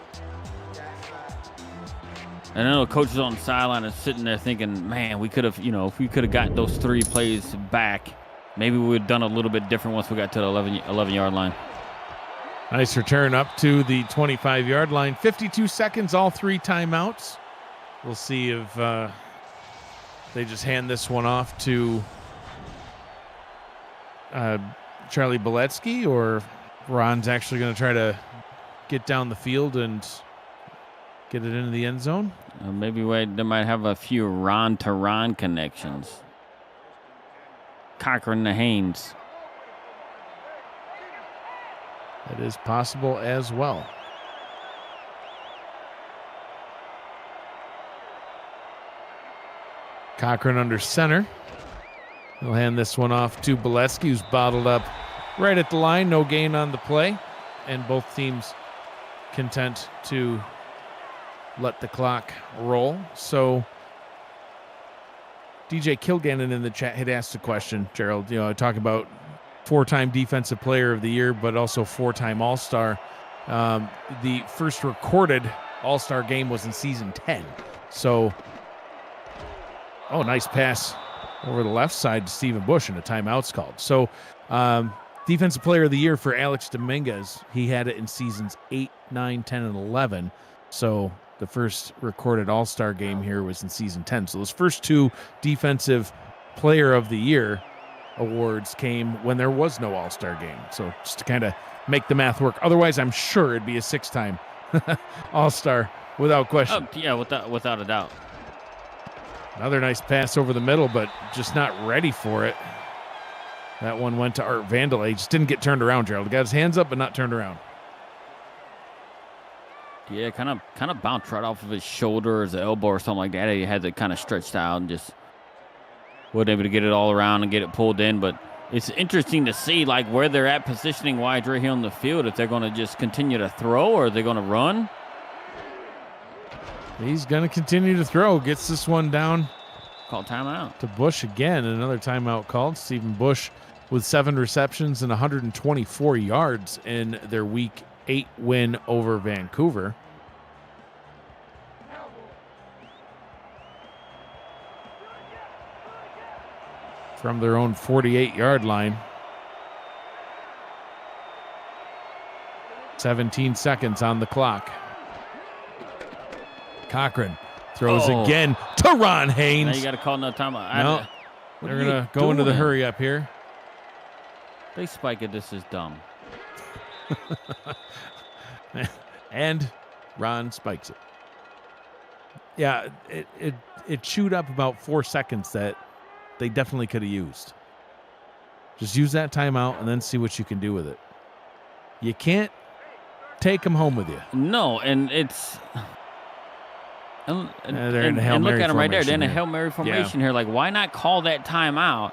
I know the coach is on the sideline and sitting there thinking, man, we could have, if we could have got those 3 plays back, maybe we would have done a little bit different once we got to the 11-yard line. Nice return up to the 25-yard line. 52 seconds, all 3 timeouts. We'll see if they just hand this one off to Charlie Beletsky, or Ron's actually going to try to get down the field and get it into the end zone. Maybe they might have a few Ron to Ron connections. Cochran to Haynes. That is possible as well. Cochran under center. He'll hand this one off to Beletsky, who's bottled up right at the line. No gain on the play. And both teams content to let the clock roll. So DJ Kilgannon in the chat had asked a question, Gerald, talk about 4-time defensive player of the year, but also 4-time All-Star. The first recorded All-Star game was in season 10. So, nice pass over the left side to Stephen Bush, and a timeout's called. So, defensive player of the year for Alex Dominguez. He had it in seasons 8, 9, 10, and 11. So the first recorded All-Star game here was in season 10. So those first 2 defensive player of the year awards came when there was no All-Star game. So just to kind of make the math work. Otherwise, I'm sure it'd be a 6-time All-star, without question. Oh, yeah, without a doubt. Another nice pass over the middle, but just not ready for it. That one went to Art Vandal. He just didn't get turned around, Gerald. He got his hands up, but not turned around. Yeah, kind of bounced right off of his shoulder or his elbow or something like that. He had it kind of stretched out and just wasn't able to get it all around and get it pulled in. But it's interesting to see like where they're at positioning-wise right here on the field. If they're going to just continue to throw or are they going to run? He's going to continue to throw. Gets this one down. Call timeout. To Bush again. Another timeout called. Stephen Bush with 7 receptions and 124 yards in their Week 8 win over Vancouver. From their own 48-yard line. 17 seconds on the clock. Cochran throws again to Ron Haynes. Now you got to call another timeout. No, they're going to go into the hurry up here. They spike it. This is dumb. And Ron spikes it. Yeah, it chewed up about 4 seconds that they definitely could have used. Just use that timeout and then see what you can do with it. You can't take them home with you. No, and it's... they're in a Hail and Mary look at them right there. formation They're in a here. Hail Mary formation here. Like, why not call that timeout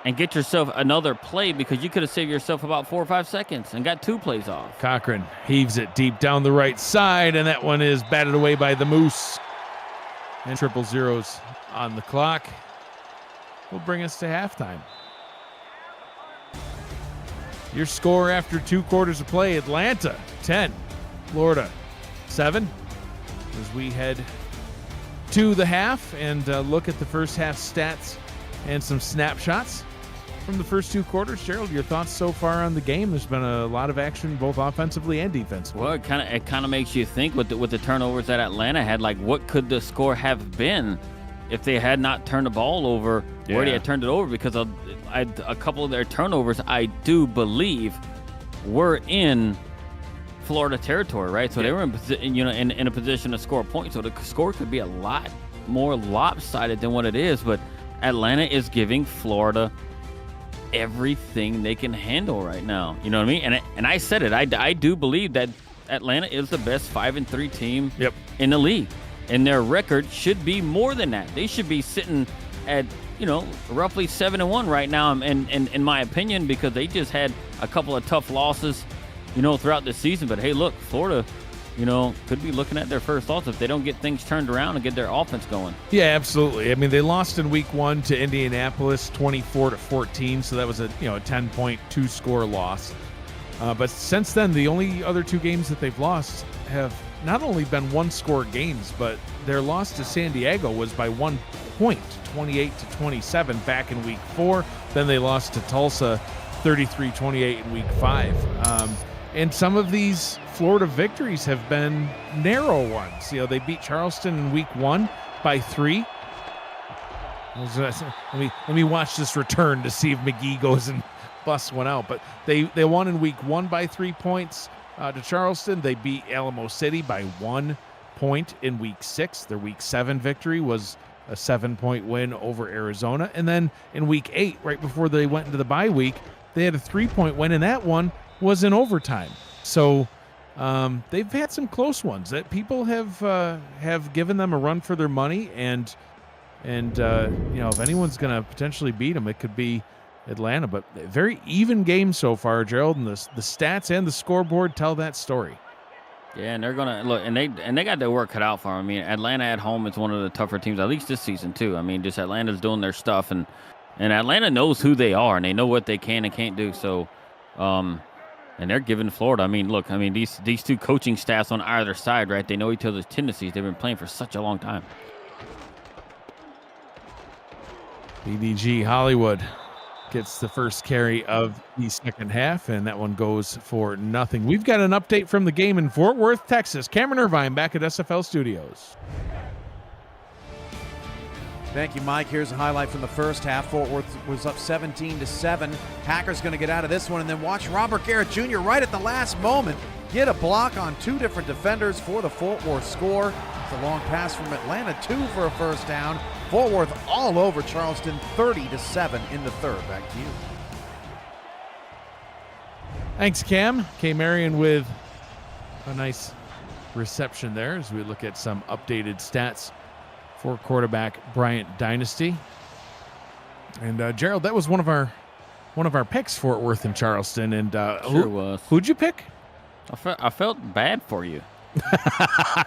and get yourself another play? Because you could have saved yourself about 4 or 5 seconds and got 2 plays off. Cochran heaves it deep down the right side, and that one is batted away by the Moose. And 0-0s on the clock will bring us to halftime. Your score after 2 quarters of play: Atlanta 10, Florida 7. As we head to the half and look at the first half stats and some snapshots from the first 2 quarters. Gerald, your thoughts so far on the game? There's been a lot of action both offensively and defensively. Well, it kind of makes you think with the turnovers that Atlanta had, like what could the score have been if they had not turned the ball over where they had turned it over? Because a couple of their turnovers, I do believe, were in Florida territory, right? So they were in a position to score a point. So the score could be a lot more lopsided than what it is. But Atlanta is giving Florida everything they can handle right now. You know what I mean? And I said it. I do believe that Atlanta is the best 5-3 team in the league, and their record should be more than that. They should be sitting at roughly 7-1 right now. And in my opinion, because they just had a couple of tough losses throughout the season. But hey, look, Florida, could be looking at their first loss if they don't get things turned around and get their offense going. Yeah, absolutely. I mean, they lost in week 1 to Indianapolis 24-14, so that was a 10.2 score loss. But since then, the only other 2 games that they've lost have not only been 1-score games, but their loss to San Diego was by 1 point, 28-27 back in week 4. Then they lost to Tulsa 33-28 in week 5. And some of these Florida victories have been narrow ones. They beat Charleston in week 1 by 3. Let me watch this return to see if McGee goes and busts one out. But they won in week 1 by 3 points to Charleston. They beat Alamo City by 1 point in week 6. Their week 7 victory was a 7-point win over Arizona. And then in week 8, right before they went into the bye week, they had a 3-point win, and that one was in overtime. So they've had some close ones that people have given them a run for their money, and if anyone's going to potentially beat them, it could be Atlanta. But very even game so far, Gerald, and the stats and the scoreboard tell that story. Yeah, and they're gonna look, and they got their work cut out for them. I mean, Atlanta at home is one of the tougher teams, at least this season too. I mean, just Atlanta's doing their stuff, and Atlanta knows who they are, and they know what they can and can't do. So, and they're giving Florida. I mean, look, these 2 coaching staffs on either side, right? They know each other's tendencies. They've been playing for such a long time. BDG Hollywood gets the first carry of the second half, and that one goes for nothing. We've got an update from the game in Fort Worth, Texas. Cameron Irvine back at SFL Studios. Thank you, Mike. Here's a highlight from the first half. Fort Worth was up 17-7. Packers going to get out of this one, and then watch Robert Garrett Jr. right at the last moment get a block on 2 different defenders for the Fort Worth score. It's a long pass from Atlanta, 2 for a first down. Fort Worth all over Charleston, 30-7 in the third. Back to you. Thanks, Cam. K. Marion with a nice reception there as we look at some updated stats for quarterback Bryant Dynasty. And Gerald, that was one of our picks, Fort Worth and Charleston. And Sure was. Who'd you pick? I felt bad for you.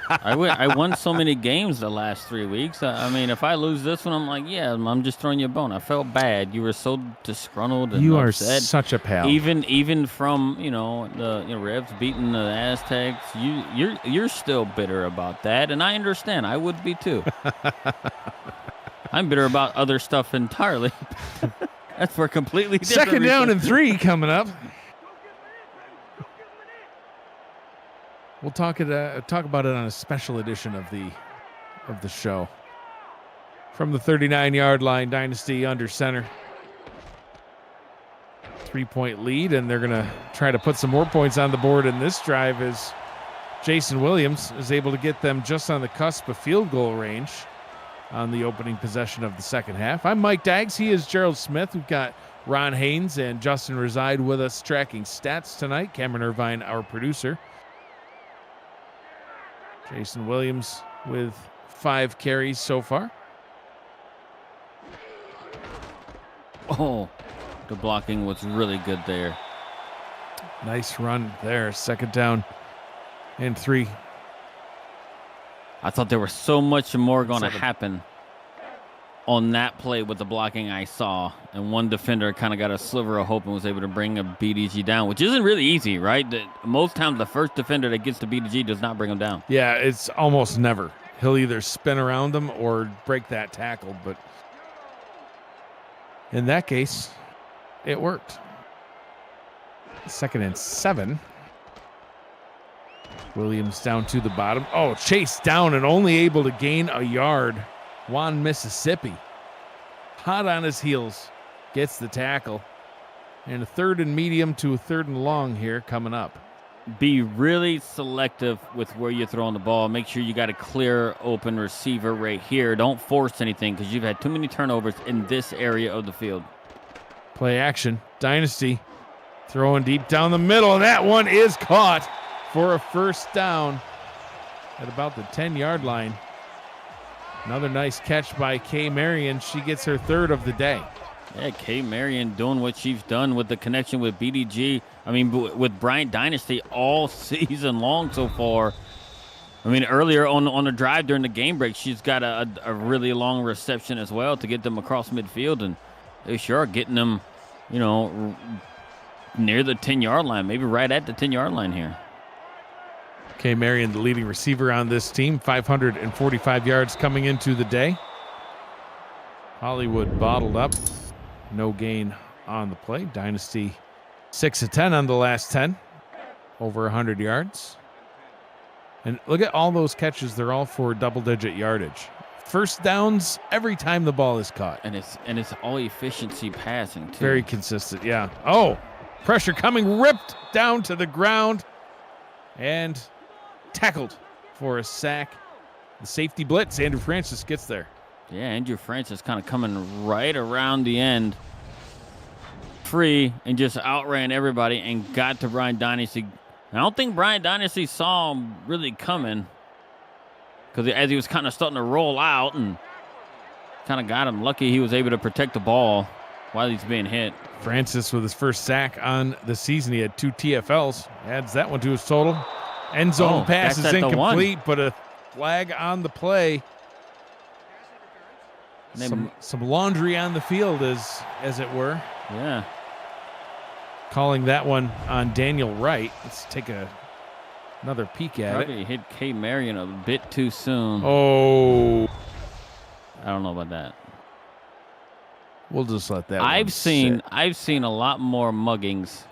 I won so many games the last 3 weeks. I mean, if I lose this one, I'm like, yeah, I'm just throwing you a bone. I felt bad. You were so disgruntled and you upset. are such a pal. Even from the Revs beating the Aztecs, you're still bitter about that, and I understand. I would be too. I'm bitter about other stuff entirely. That's for completely different Second down reasons. and 3 coming up. We'll talk about it on a special edition of the show. From the 39-yard line, Dynasty under center. 3-point lead, and they're going to try to put some more points on the board in this drive as Jason Williams is able to get them just on the cusp of field goal range on the opening possession of the second half. I'm Mike Daggs. He is Gerald Smith. We've got Ron Haynes and Justin Reside with us tracking stats tonight. Cameron Irvine, our producer. Jason Williams with 5 carries so far. Oh, the blocking was really good there. Nice run there. Second down and 3. I thought there was so much more going to happen on that play with the blocking I saw, and one defender kind of got a sliver of hope and was able to bring a BDG down, which isn't really easy, right? Most times the first defender that gets to BDG does not bring him down. Yeah, it's almost never. He'll either spin around them or break that tackle, but in that case, it worked. 2nd and 7. Williams down to the bottom. Oh, Chase down and only able to gain a yard. Juan, Mississippi, hot on his heels, gets the tackle. And a 3rd and medium to a 3rd and long here coming up. Be really selective with where you're throwing the ball. Make sure you got a clear open receiver right here. Don't force anything because you've had too many turnovers in this area of the field. Play action. Dynasty throwing deep down the middle. And that one is caught for a first down at about the 10-yard line. Another nice catch by Kay Marion. She gets her 3rd of the day. Yeah, Kay Marion doing what she's done with the connection with BDG. I mean, with Bryant Dynasty all season long so far. I mean, earlier on the drive during the game break, she's got a really long reception as well to get them across midfield. And they sure are getting them, near the 10-yard line, maybe right at the 10-yard line here. Kay Marion, the leading receiver on this team, 545 yards coming into the day. Hollywood bottled up. No gain on the play. Dynasty 6 of 10 on the last 10. Over 100 yards. And look at all those catches. They're all for double-digit yardage. First downs every time the ball is caught. And it's all efficiency passing, too. Very consistent, yeah. Oh, pressure coming, ripped down to the ground. And tackled for a sack. The safety blitz, Andrew Francis gets there. Yeah, Andrew Francis kind of coming right around the end. Free and just outran everybody and got to Bryant Dynasty. I don't think Bryant Dynasty saw him really coming because as he was kind of starting to roll out and kind of got him. Lucky he was able to protect the ball while he's being hit. Francis with his first sack on the season. He had 2 TFLs. Adds that one to his total. End zone pass is incomplete, but a flag on the play. Some laundry on the field, as it were. Yeah. Calling that one on Daniel Wright. Let's take another peek at Probably it. hit Kay Marion a bit too soon. Oh. I don't know about that. We'll just let that I've seen a lot more muggings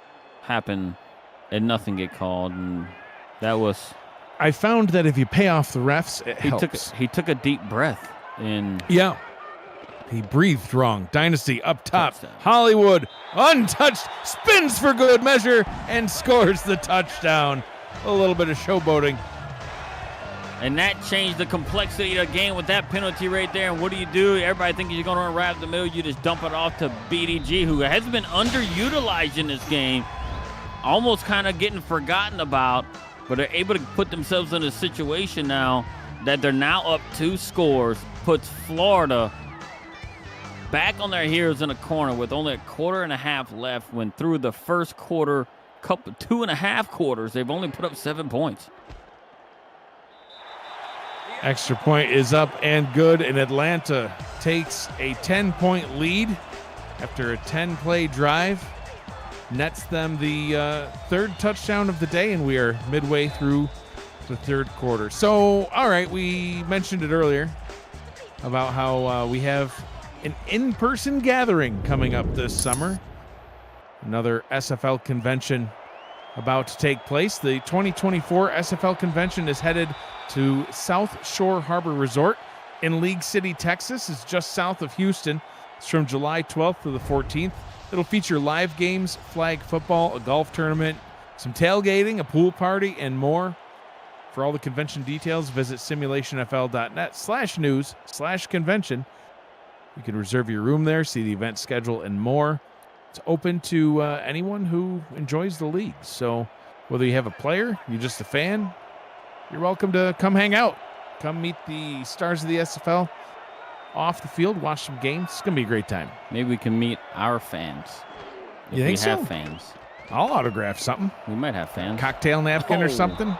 happen and nothing get called, and that was. I found that if you pay off the refs, it helps. He took a deep breath in. Yeah. He breathed wrong. Dynasty up top. Touchdown. Hollywood untouched, spins for good measure and scores the touchdown. a little bit of showboating. And that changed the complexity of the game with that penalty right there. And what do? Everybody thinks you're going to run right up the middle. You just dump it off to BDG, who has been underutilized in this game, almost kind of getting forgotten about, but they're able to put themselves in a situation now that they're now up 2 scores, puts Florida back on their heels in a corner with only a quarter and a half left, when through the first quarter, 2.5 quarters, they've only put up 7 points. Extra point is up and good, and Atlanta takes a 10-point lead after a 10-play drive. Nets them the 3rd touchdown of the day, and we are midway through the 3rd quarter. So, all right, we mentioned it earlier about how we have an in-person gathering coming up this summer. Another SFL convention about to take place. The 2024 SFL convention is headed to South Shore Harbor Resort in League City, Texas. It's just south of Houston. It's from July 12th to the 14th. It'll feature live games, flag football, a golf tournament, some tailgating, a pool party, and more. For all the convention details, visit simulationfl.net/news/convention. You can reserve your room there, see the event schedule, and more. It's open to anyone who enjoys the league. So whether you have a player, you're just a fan, you're welcome to come hang out. Come meet the stars of the SFL off the field, watch some games. It's going to be a great time. Maybe we can meet our fans. If you think we so? have fans. I'll autograph something. We might have fans. Cocktail napkin or something.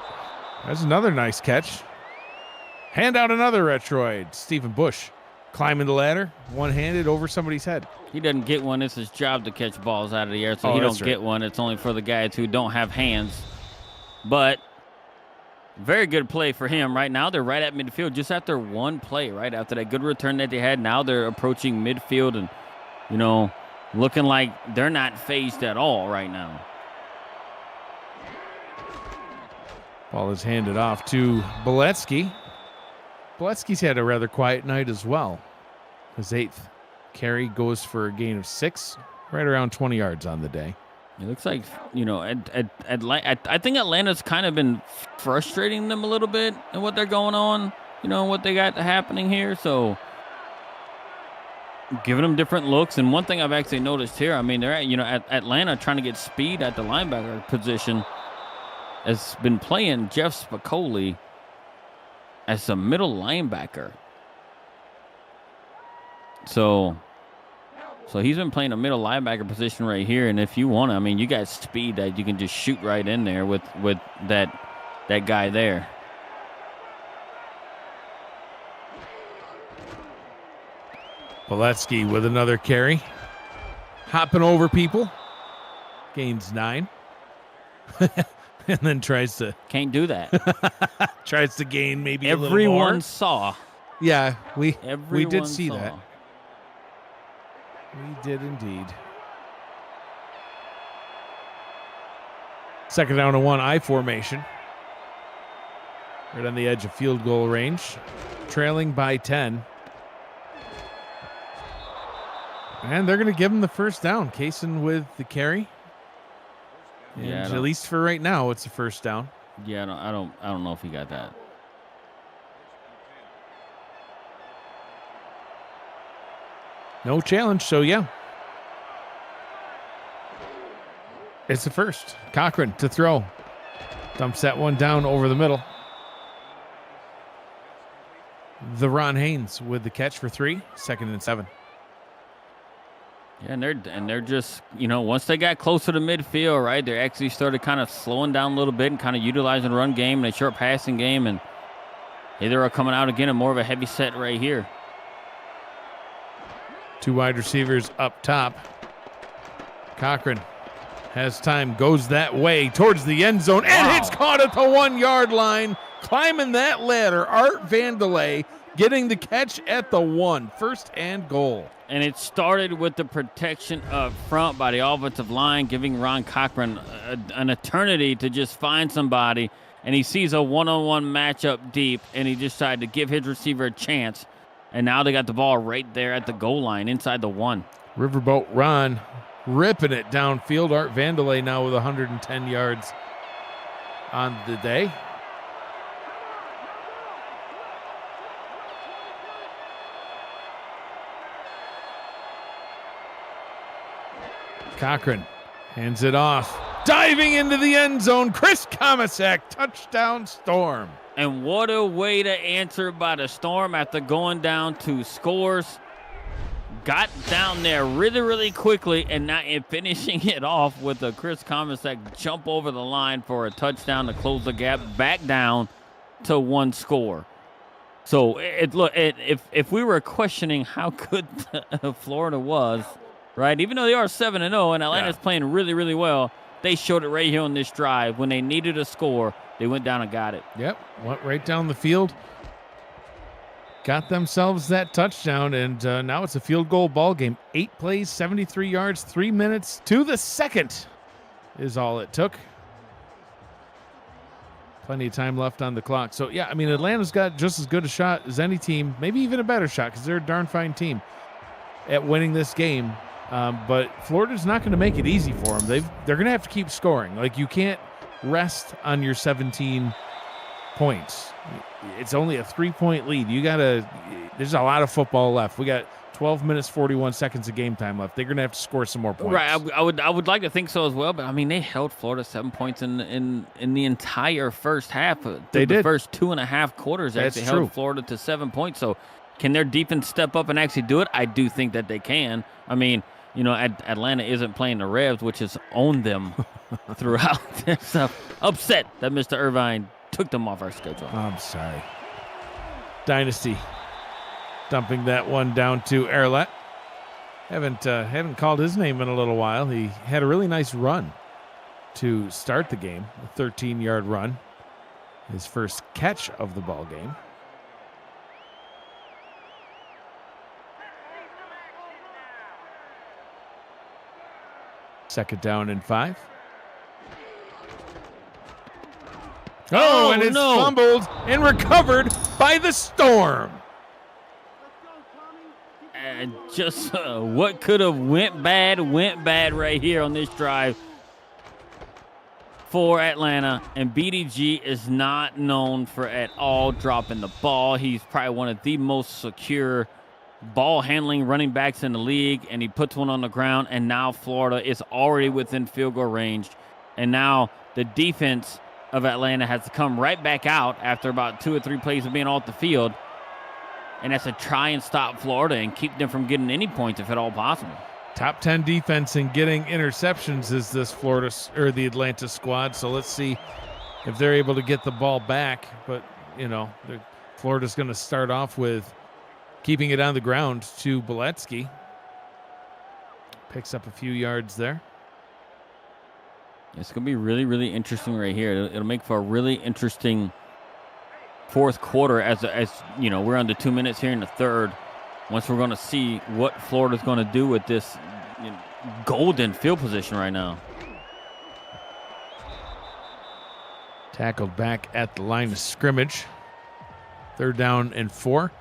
That's another nice catch. Hand out another Retroid. Stephen Bush climbing the ladder, one-handed over somebody's head. He doesn't get one. It's his job to catch balls out of the air, so he don't get one. It's only for the guys who don't have hands. But very good play for him. Right now, they're right at midfield, just after one play, right after that good return that they had. Now they're approaching midfield and, looking like they're not phased at all right now. Ball is handed off to Boletsky. Boletsky's had a rather quiet night as well. His 8th carry goes for a gain of 6, right around 20 yards on the day. It looks like, I think Atlanta's kind of been frustrating them a little bit in what they're going on, what they got happening here. So giving them different looks. And one thing I've actually noticed here, they're at Atlanta trying to get speed at the linebacker position, has been playing Jeff Spicoli as a middle linebacker. So he's been playing a middle linebacker position right here, and if you want to, you got speed that you can just shoot right in there with that guy there. Boletsky with another carry. Hopping over people. Gains 9. And then tries to... Can't do that. Tries to gain maybe a little more. Everyone saw. Yeah, we did see saw. that. We did indeed. 2nd down and 1, I formation. Right on the edge of field goal range. Trailing by 10. And they're going to give him the first down. Kaysen with the carry. And at least for right now, it's a first down. Yeah, I don't know if he got that. No challenge, so yeah. It's the first. Cochran to throw. Dumps that one down over the middle. The Ron Haynes with the catch for 3, 2nd and 7. Yeah, and they're just, once they got closer to midfield, right, they actually started kind of slowing down a little bit and kind of utilizing the run game and a short passing game, and they are coming out again in more of a heavy set right here. 2 wide receivers up top. Cochran has time, goes that way towards the end zone, and it's caught at the 1-yard line. Climbing that ladder, Art Vandelay getting the catch at the 1. 1st and goal. And it started with the protection up front by the offensive line, giving Ron Cochran an eternity to just find somebody. And he sees a one-on-one matchup deep, and he decided to give his receiver a chance. And now they got the ball right there at the goal line, inside the 1. Riverboat Ron ripping it downfield. Art Vandelay now with 110 yards on the day. Cochran hands it off. Diving into the end zone, Chris Komisek, touchdown Storm. And what a way to answer by the Storm after going down 2 scores. Got down there really, really quickly, and now finishing it off with a Chris Komisek jump over the line for a touchdown to close the gap back down to 1 score. So if we were questioning how good Florida was, right? Even though they are 7-0 and Atlanta's playing really, really well, they showed it right here on this drive. When they needed a score, they went down and got it. Yep, went right down the field. Got themselves that touchdown, and now it's a field goal ball game. 8 plays, 73 yards, 3 minutes to the second is all it took. Plenty of time left on the clock. So, yeah, I mean, Atlanta's got just as good a shot as any team, maybe even a better shot, because they're a darn fine team at winning this game. But Florida's not going to make it easy for them. They're going to have to keep scoring. Like, you can't rest on your 17 points. It's only a 3-point lead. There's a lot of football left. We got 12 minutes, 41 seconds of game time left. They're going to have to score some more points. Right. I would like to think so as well, but I mean, they held Florida 7 points in the entire first half. They did. The first 2.5 quarters actually held Florida to 7 points. So can their defense step up and actually do it? I do think that they can. I mean, you know, Atlanta isn't playing the Revs, which has owned them throughout their stuff. Upset that Mr. Irvine took them off our schedule. I'm sorry. Dynasty dumping that one down to Erlet. Haven't called his name in a little while. He had a really nice run to start the game, a 13-yard run. His first catch of the ball game. Second down and 5. And it's fumbled and recovered by the Storm. And just what could have went bad right here on this drive for Atlanta. And BDG is not known for at all dropping the ball. He's probably one of the most secure ball handling running backs in the league, and he puts one on the ground, and now Florida is already within field goal range. And now the defense of Atlanta has to come right back out after about 2 or 3 plays of being off the field, and that's to try and stop Florida and keep them from getting any points if at all possible. Top 10 defense in getting interceptions is this the Atlanta squad. So let's see if they're able to get the ball back. But, you know, Florida's going to start off with keeping it on the ground to Beletsky. Picks up a few yards there. It's going to be really, really interesting right here. It'll make for a really interesting fourth quarter as you know, we're under 2 minutes here in the third. Once we're going to see what Florida's going to do with this golden field position right now. Tackled back at the line of scrimmage. 3rd down and 4.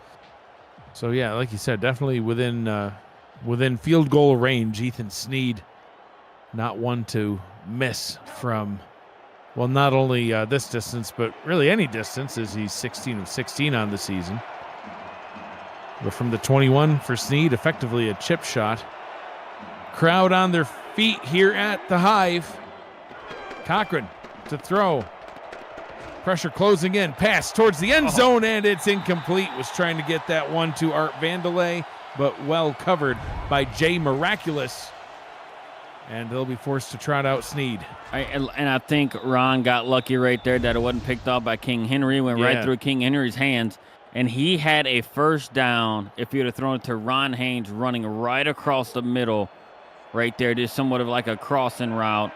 So, yeah, like you said, definitely within field goal range. Ethan Sneed, not one to miss from, well, not only this distance, but really any distance, as he's 16 of 16 on the season. But from the 21 for Sneed, effectively a chip shot. Crowd on their feet here at the Hive. Cochran to throw. Pressure closing in. Pass towards the end zone, and it's incomplete. Was trying to get that one to Art Vandelay, but well covered by Jay Miraculous. And they'll be forced to trot out Sneed. And I think Ron got lucky right there that it wasn't picked up by King Henry. Went right through King Henry's hands. And he had a first down if he would have thrown it to Ron Haynes running right across the middle right there. Just somewhat of like a crossing route.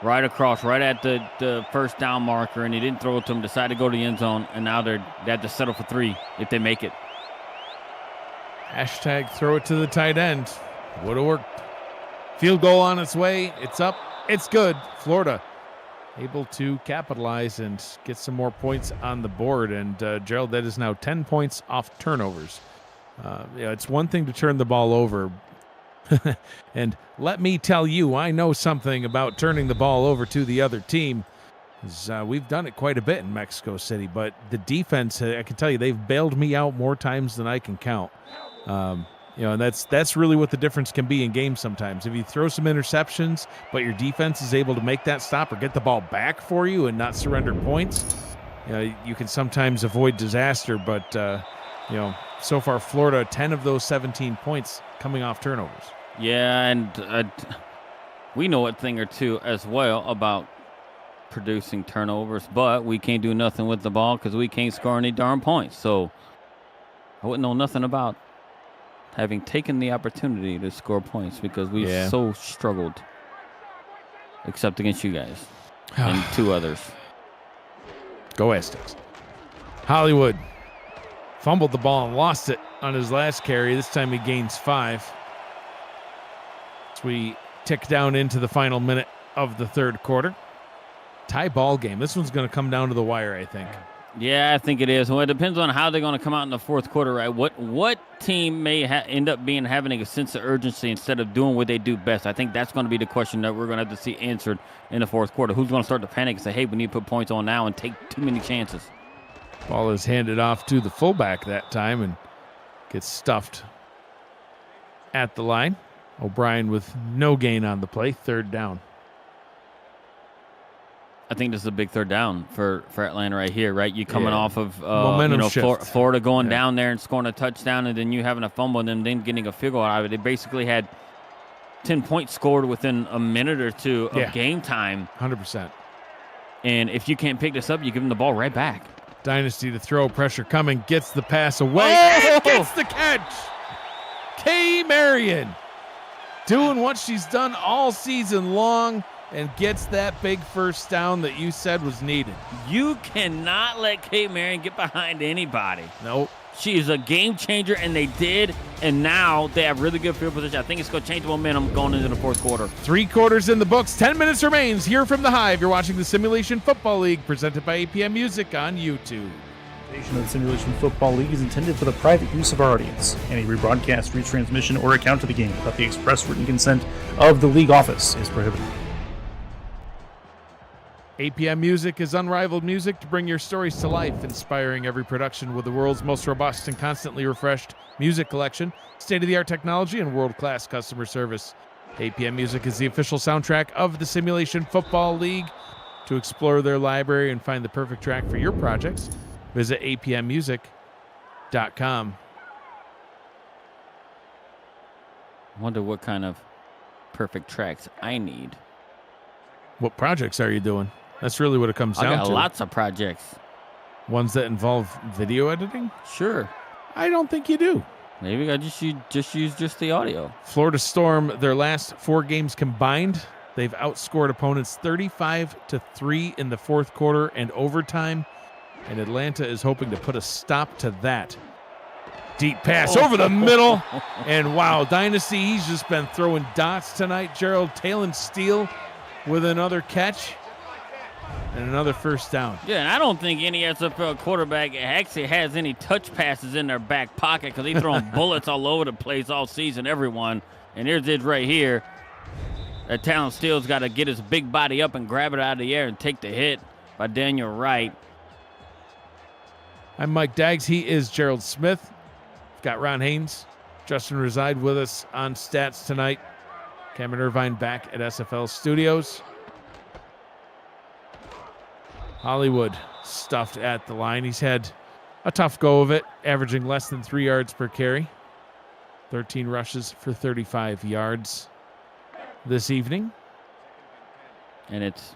Right across, right at the first down marker, and he didn't throw it to him, decided to go to the end zone, and now they have to settle for 3 if they make it. Hashtag throw it to the tight end. Would have worked. Field goal on its way. It's up. It's good. Florida able to capitalize and get some more points on the board. And, Gerald, that is now 10 points off turnovers. It's one thing to turn the ball over. And let me tell you, I know something about turning the ball over to the other team. We've done it quite a bit in Mexico City, but the defense, I can tell you, they've bailed me out more times than I can count. And that's really what the difference can be in games sometimes. If you throw some interceptions, but your defense is able to make that stop or get the ball back for you and not surrender points, you can sometimes avoid disaster. But, so far, Florida, 10 of those 17 points coming off turnovers. Yeah, and we know a thing or two as well about producing turnovers, but we can't do nothing with the ball because we can't score any darn points. So I wouldn't know nothing about having taken the opportunity to score points because we've so struggled, except against you guys and 2 others. Go Aztecs. Hollywood fumbled the ball and lost it on his last carry. This time he gains 5. As we tick down into the final minute of the third quarter. Tie ball game. This one's going to come down to the wire, I think. Yeah, I think it is. Well, it depends on how they're going to come out in the fourth quarter, right? What team may end up having a sense of urgency instead of doing what they do best? I think that's going to be the question that we're going to have to see answered in the fourth quarter. Who's going to start to panic and say, hey, we need to put points on now and take too many chances? Ball is handed off to the fullback that time and gets stuffed at the line. O'Brien with no gain on the play, 3rd down. I think this is a big 3rd down for Atlanta right here, right? You coming off of Florida going down there and scoring a touchdown, and then you having a fumble and then getting a field goal out of it. They basically had 10 points scored within a minute or 2 of game time. 100%. And if you can't pick this up, you give them the ball right back. Dynasty to throw, pressure coming, gets the pass away, and gets the catch. K. Marion doing what she's done all season long and gets that big first down that you said was needed. You cannot let Kate Marion get behind anybody. Nope. She is a game changer, and they did, and now they have really good field position. I think it's going to change the momentum going into the fourth quarter. 3 quarters in the books. 10 minutes remains here from the Hive. You're watching the Simulation Football League presented by APM Music on YouTube. The Simulation Football League is intended for the private use of our audience. Any rebroadcast, retransmission, or account of the game without the express written consent of the league office is prohibited. APM Music is unrivaled music to bring your stories to life, inspiring every production with the world's most robust and constantly refreshed music collection, state-of-the-art technology, and world-class customer service. APM Music is the official soundtrack of the Simulation Football League. To explore their library and find the perfect track for your projects, visit apmmusic.com. I wonder what kind of perfect tracks I need. What projects are you doing? That's really what it comes down to. I got lots of projects. Ones that involve video editing? Sure. I don't think you do. Maybe I just use the audio. Florida Storm, their last 4 games combined, they've outscored opponents 35-3 in the fourth quarter and overtime, and Atlanta is hoping to put a stop to that. Deep pass over the middle, and wow, Dynasty, he's just been throwing dots tonight. Gerald Talon Steele with another catch and another first down. Yeah, and I don't think any SFL quarterback actually has any touch passes in their back pocket because he's throwing bullets all over the place all season, everyone. And here's it right here. That Talon Steele's got to get his big body up and grab it out of the air and take the hit by Daniel Wright. I'm Mike Daggs. He is Gerald Smith. We've got Ron Haynes, Justin Reside with us on stats tonight. Cameron Irvine back at SFL Studios. Hollywood stuffed at the line. He's had a tough go of it, averaging less than 3 yards per carry. 13 rushes for 35 yards this evening. And it's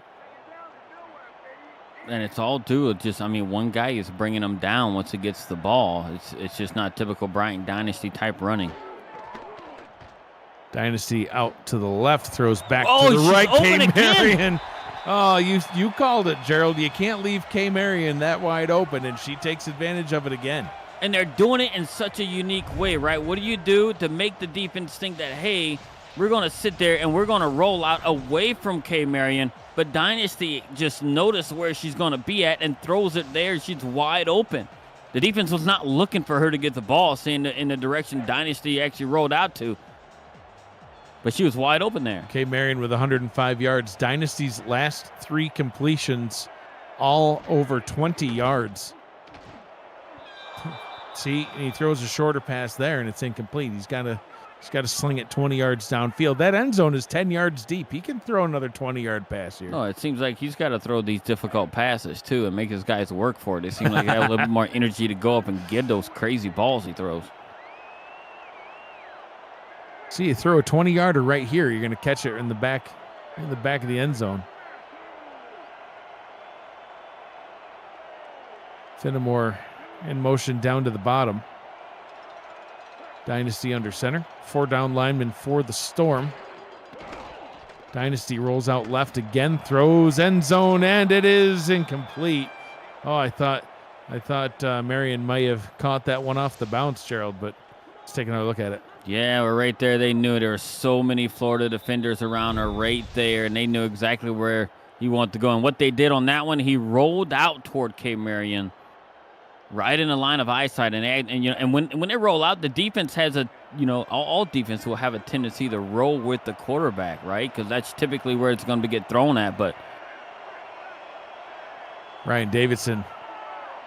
all due to just, one guy is bringing him down once he gets the ball. It's just not typical Bryant Dynasty type running. Dynasty out to the left, throws back to the right. K. Marion. Oh, you called it, Gerald. You can't leave K. Marion that wide open, and she takes advantage of it again. And they're doing it in such a unique way, right? What do you do to make the defense think that, hey, we're going to sit there and we're going to roll out away from K. Marion, but Dynasty just noticed where she's going to be at and throws it there. She's wide open. The defense was not looking for her to get the ball, seeing in the direction Dynasty actually rolled out to. But she was wide open there. K. Marion with 105 yards. Dynasty's last 3 completions all over 20 yards. See, and he throws a shorter pass there, and it's incomplete. He's got to sling it 20 yards downfield. That end zone is 10 yards deep. He can throw another 20-yard pass here. No, it seems like he's got to throw these difficult passes, too, and make his guys work for it. It seems like he has a little bit more energy to go up and get those crazy balls he throws. See, you throw a 20-yarder right here, you're going to catch it in the back of the end zone. Finnemore in motion down to the bottom. Dynasty under center. 4 down linemen for the Storm. Dynasty rolls out left again, throws end zone, and it is incomplete. Oh, I thought Marion might have caught that one off the bounce, Gerald, but let's take another look at it. Yeah, we're right there. They knew there were so many Florida defenders around her right there, and they knew exactly where he wanted to go. And what they did on that one, he rolled out toward K. Marion, right in the line of eyesight. And when they roll out, the defense has all defense will have a tendency to roll with the quarterback, right? Because that's typically where it's going to get thrown at. But Ryan Davidson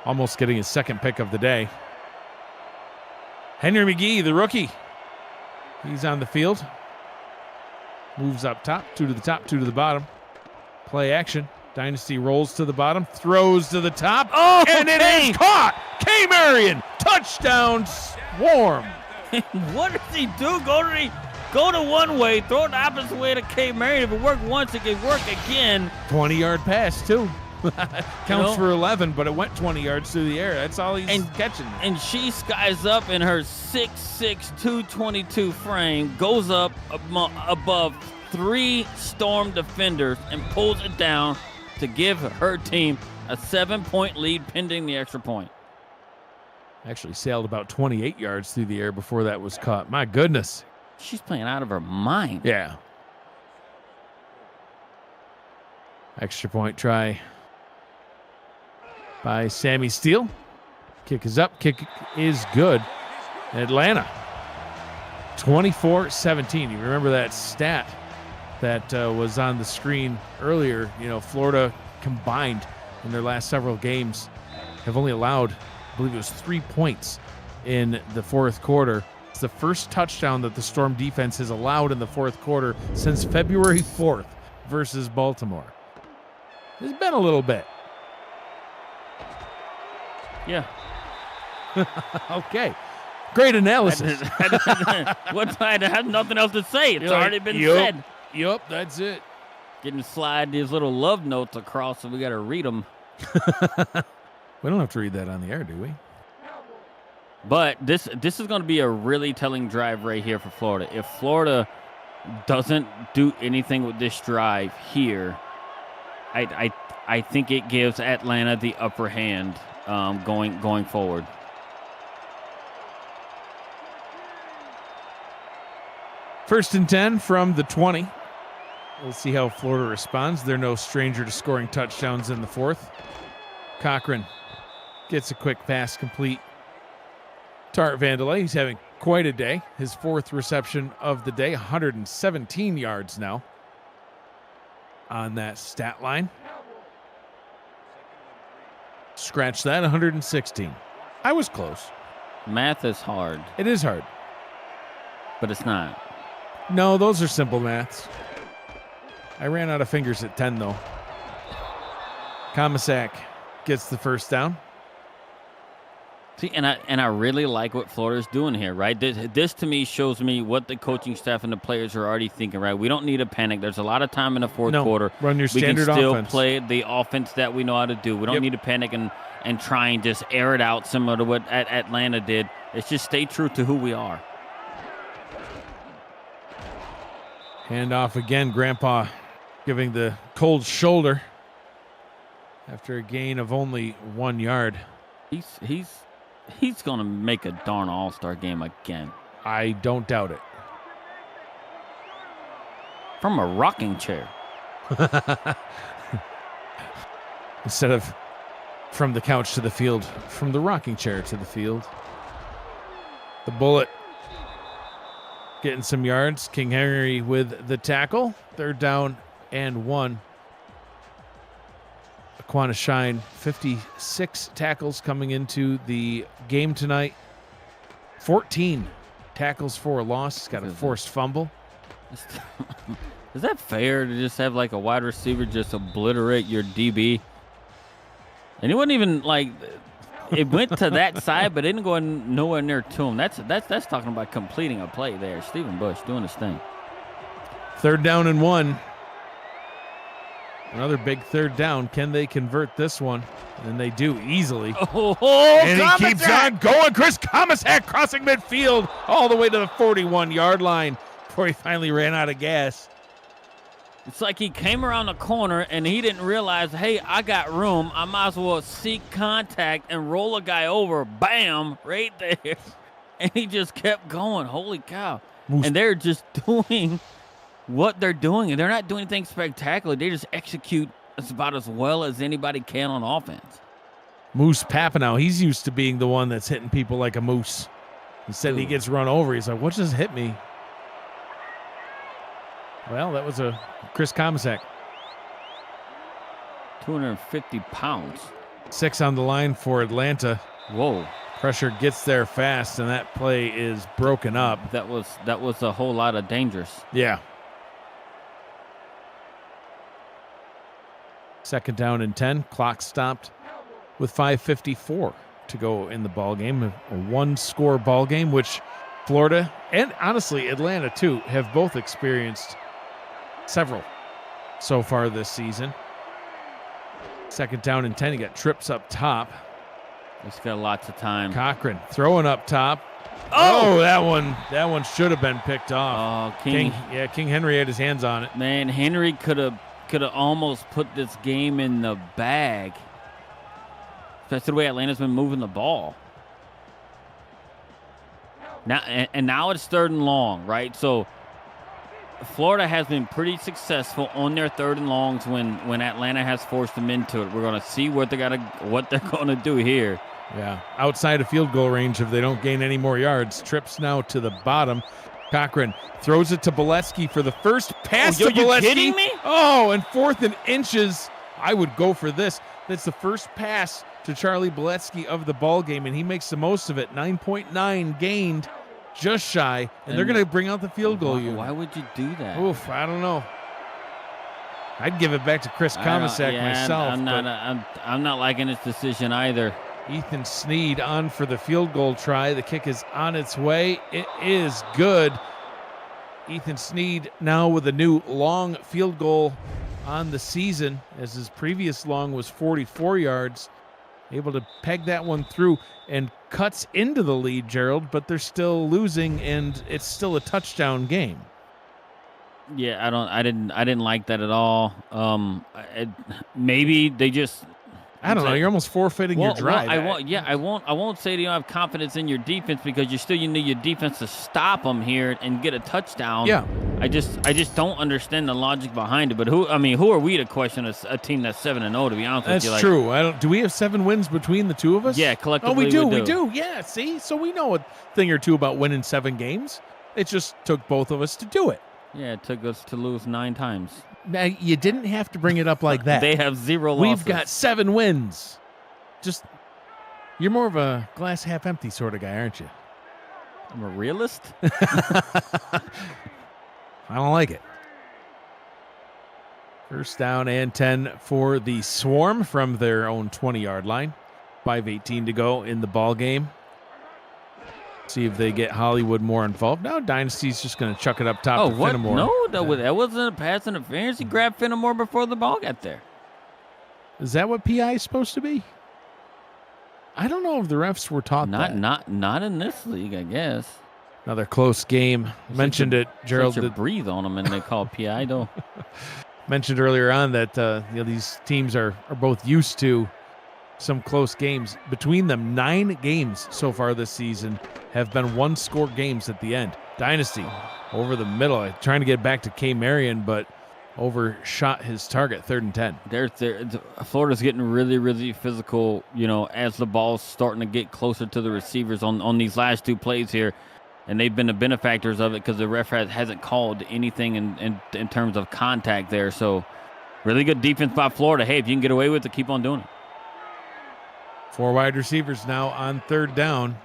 almost getting his second pick of the day. Henry McGee, the rookie. He's on the field. Moves up top, 2 to the top, 2 to the bottom. Play action. Dynasty rolls to the bottom, throws to the top, and it is caught! K. Marion, touchdown Swarm. What does he do? Go to one way, throw it the opposite way to K. Marion. If it worked once, it can work again. 20-yard pass, too. Counts for 11, but it went 20 yards through the air. That's all he's catching. And she skies up in her 6'6", 222 frame, goes up above 3 Storm defenders and pulls it down to give her team a 7-point lead pending the extra point. Actually sailed about 28 yards through the air before that was caught. My goodness. She's playing out of her mind. Yeah. Extra point try by Sammy Steele. Kick is up. Kick is good. Atlanta, 24-17. You remember that stat that was on the screen earlier? Florida combined in their last several games have only allowed, I believe it was 3 points in the fourth quarter. It's the first touchdown that the Storm defense has allowed in the fourth quarter since February 4th versus Baltimore. It's been a little bit. Yeah. Okay. Great analysis. I had nothing else to say. It's already been said. Yep, that's it. Getting slide these little love notes across, so we got to read them. We don't have to read that on the air, do we? But this is going to be a really telling drive right here for Florida. If Florida doesn't do anything with this drive here, I think it gives Atlanta the upper hand going forward. First and 10 from the 20. We'll see how Florida responds. They're no stranger to scoring touchdowns in the fourth. Cochran gets a quick pass complete. Tart Vandelay, he's having quite a day. His 4th reception of the day, 117 yards now on that stat line. Scratch that, 116. I was close. Math is hard. It is hard. But it's not. No, those are simple maths. I ran out of fingers at 10, though. Komisak gets the first down. See, and I really like what Florida's doing here, right? This to me shows me what the coaching staff and the players are already thinking, right? We don't need to panic. There's a lot of time in the fourth quarter. Run your standard offense. We can still play the offense that we know how to do. We don't need to panic and try and just air it out similar to what Atlanta did. It's just stay true to who we are. Handoff again. Grandpa giving the cold shoulder after a gain of only 1 yard. He's going to make a darn all-star game again. I don't doubt it. From a rocking chair. Instead of from the couch to the field, from the rocking chair to the field. The Bullet getting some yards. King Henry with the tackle. 3rd down and 1. A Quanah Shine, 56 tackles coming into the game tonight. 14 tackles for a loss. He's got a forced fumble. Is that fair to just have like a wide receiver just obliterate your DB? And it wasn't even like it went to that side, but it didn't go nowhere near to him. That's talking about completing a play there. Stephen Bush doing his thing. 3rd down and 1. Another big 3rd down. Can they convert this one? And they do easily. And he keeps on going. Chris Comisac crossing midfield all the way to the 41-yard line before he finally ran out of gas. It's like he came around the corner and he didn't realize, hey, I got room. I might as well seek contact and roll a guy over. Bam, right there. And he just kept going. Holy cow. And they're just doing what they're doing. And they're not doing anything spectacular. They just execute about as well as anybody can on offense. Moose Papanow, he's used to being the one that's hitting people like a moose. Instead, he gets run over. He's like, what just hit me? Well, that was a Chris Comisac. 250 pounds. 6 on the line for Atlanta. Whoa. Pressure gets there fast, and that play is broken up. That was a whole lot of dangerous. Yeah. 2nd down and 10. Clock stopped with 5:54 to go in the ball game. A 1-score ball game, which Florida and honestly Atlanta too have both experienced several so far this season. 2nd down and 10. He got trips up top. He's got lots of time. Cochran throwing up top. Oh, that one should have been picked off. Oh, King Henry had his hands on it. Man, Henry could have almost put this game in the bag. That's the way Atlanta's been moving the ball. Now it's 3rd and long, right? So Florida has been pretty successful on their 3rd and longs when Atlanta has forced them into it. We're going to see what they're going to do here. Yeah, outside of field goal range if they don't gain any more yards. Trips now to the bottom. Cochran throws it to Boletsky for the first pass to Boletsky. Are you kidding me? Oh, and 4th and inches. I would go for this. That's the first pass to Charlie Boletsky of the ball game, and he makes the most of it. 9.9 gained, just shy, and they're going to bring out the field goal unit. Why would you do that? Oof, I don't know. I'd give it back to Chris Comisac myself. I'm not liking this decision either. Ethan Sneed on for the field goal try. The kick is on its way. It is good. Ethan Sneed now with a new long field goal on the season, as his previous long was 44 yards. Able to peg that one through and cuts into the lead, Gerald, but they're still losing, and it's still a touchdown game. Yeah, I didn't like that at all. Maybe they just. I don't know. You're almost forfeiting your drive. I won't say that you don't have confidence in your defense because you need your defense to stop them here and get a touchdown. Yeah. I just don't understand the logic behind it. But who are we to question a team that's 7-0? To be honest with you, that's true. Do we have 7 wins between the two of us? Yeah, collectively. Oh, we do. Yeah. See, so we know a thing or two about winning 7 games. It just took both of us to do it. Yeah, it took us to lose 9 times. Now, you didn't have to bring it up like that. They have 0 losses. We've got 7 wins. You're more of a glass half empty sort of guy, aren't you? I'm a realist? I don't like it. 1st down and 10 for the Swarm from their own 20-yard line. 5:18 to go in the ball game. See if they get Hollywood more involved. Now Dynasty's just going to chuck it up top to Finnemore. No, that wasn't a pass interference. He grabbed Finnemore before the ball got there. Is that what PI is supposed to be? I don't know if the refs were taught that. Not in this league, I guess. Another close game. Mentioned it, Gerald. Breathe on them, and they call PI, though. Mentioned earlier on that these teams are both used to some close games. Between them, 9 games so far this season have been 1-score games at the end. Dynasty over the middle, trying to get back to K. Marion, but overshot his target. 3rd and 10. Florida's getting really, really physical, as the ball's starting to get closer to the receivers on these last 2 plays here. And they've been the benefactors of it because the ref hasn't called anything in terms of contact there. So Really good defense by Florida. Hey, if you can get away with it, keep on doing it. 4 wide receivers now on 3rd down.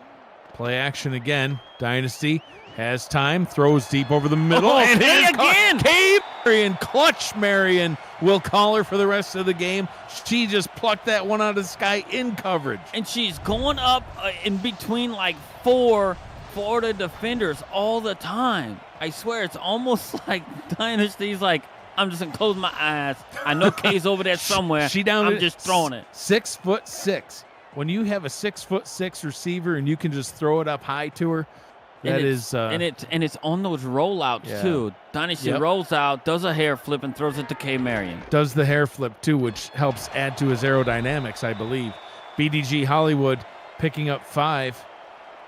Play action again. Dynasty has time, throws deep over the middle. Oh, and Kay again! Kay Marion, clutch Marion will call her for the rest of the game. She just plucked that one out of the sky in coverage. And she's going up in between like 4 Florida defenders all the time. I swear, it's almost like Dynasty's like, I'm just going to close my eyes. I know Kay's over there somewhere. I'm just throwing it. 6'6". When you have a 6'6" receiver and you can just throw it up high to her, and it's on those rollouts too. Dynasty rolls out, does a hair flip, and throws it to Kay Marion. Does the hair flip too, which helps add to his aerodynamics, I believe. BDG Hollywood picking up 5,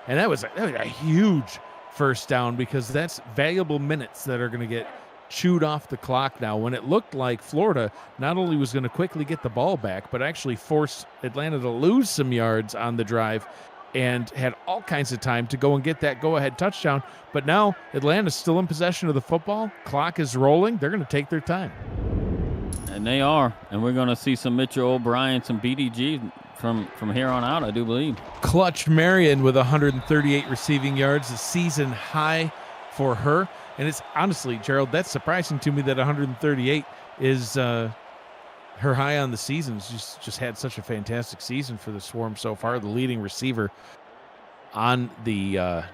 and that was a huge first down because that's valuable minutes that are going to get chewed off the clock now, when it looked like Florida not only was going to quickly get the ball back, but actually forced Atlanta to lose some yards on the drive and had all kinds of time to go and get that go-ahead touchdown. But now Atlanta's still in possession of the football. Clock is rolling. They're going to take their time. And they are. And we're going to see some Mitchell O'Brien, some BDG from here on out, I do believe. Clutch Marion with 138 receiving yards, a season high for her. And it's honestly, Gerald, that's surprising to me that 138 is her high on the season. She's just had such a fantastic season for the Swarm so far. The leading receiver on the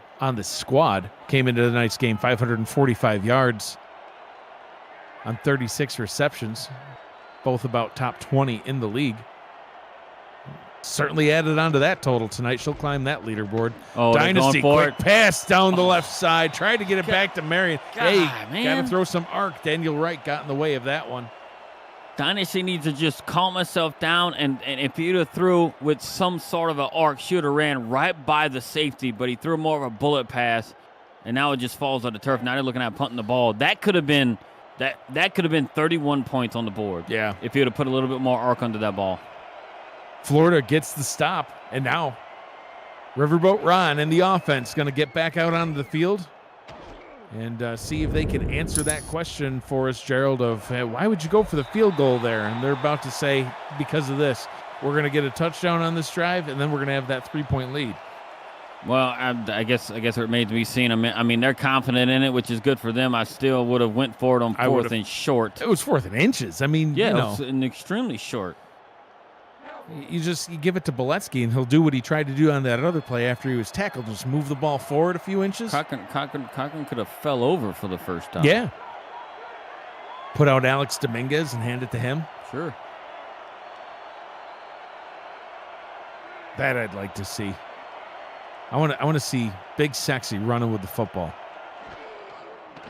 squad came into tonight's game 545 yards on 36 receptions, both about top 20 in the league. Certainly added on to that total tonight. She'll climb that leaderboard. Oh, Dynasty, quick it. pass down the left side. Tried to get it back to Marion. Hey, man. got to throw some arc. Daniel Wright got in the way of that one. Dynasty needs to just calm herself down, and if you'd have threw with some sort of an arc, she would have ran right by the safety, but he threw more of a bullet pass, and now it just falls on the turf. Now they're looking at punting the ball. That could have been 31 points on the board. Yeah. If you would have put a little bit more arc under that ball. Florida gets the stop, and now Riverboat Ron and the offense going to get back out onto the field and see if they can answer that question for us, Gerald, of why would you go for the field goal there? And they're about to say, because of this, we're going to get a touchdown on this drive, and then we're going to have that 3-point lead. Well, I guess it remains to be seen. I mean, they're confident in it, which is good for them. I still would have went for it on 4th and short. It was 4th and inches. I mean, yeah, it was an extremely short. You give it to Boletsky, and he'll do what he tried to do on that other play after he was tackled. Just move the ball forward a few inches. Cochran could have fell over for the first time. Yeah. Put out Alex Dominguez and hand it to him. Sure. That I'd like to see. I want to see Big Sexy running with the football.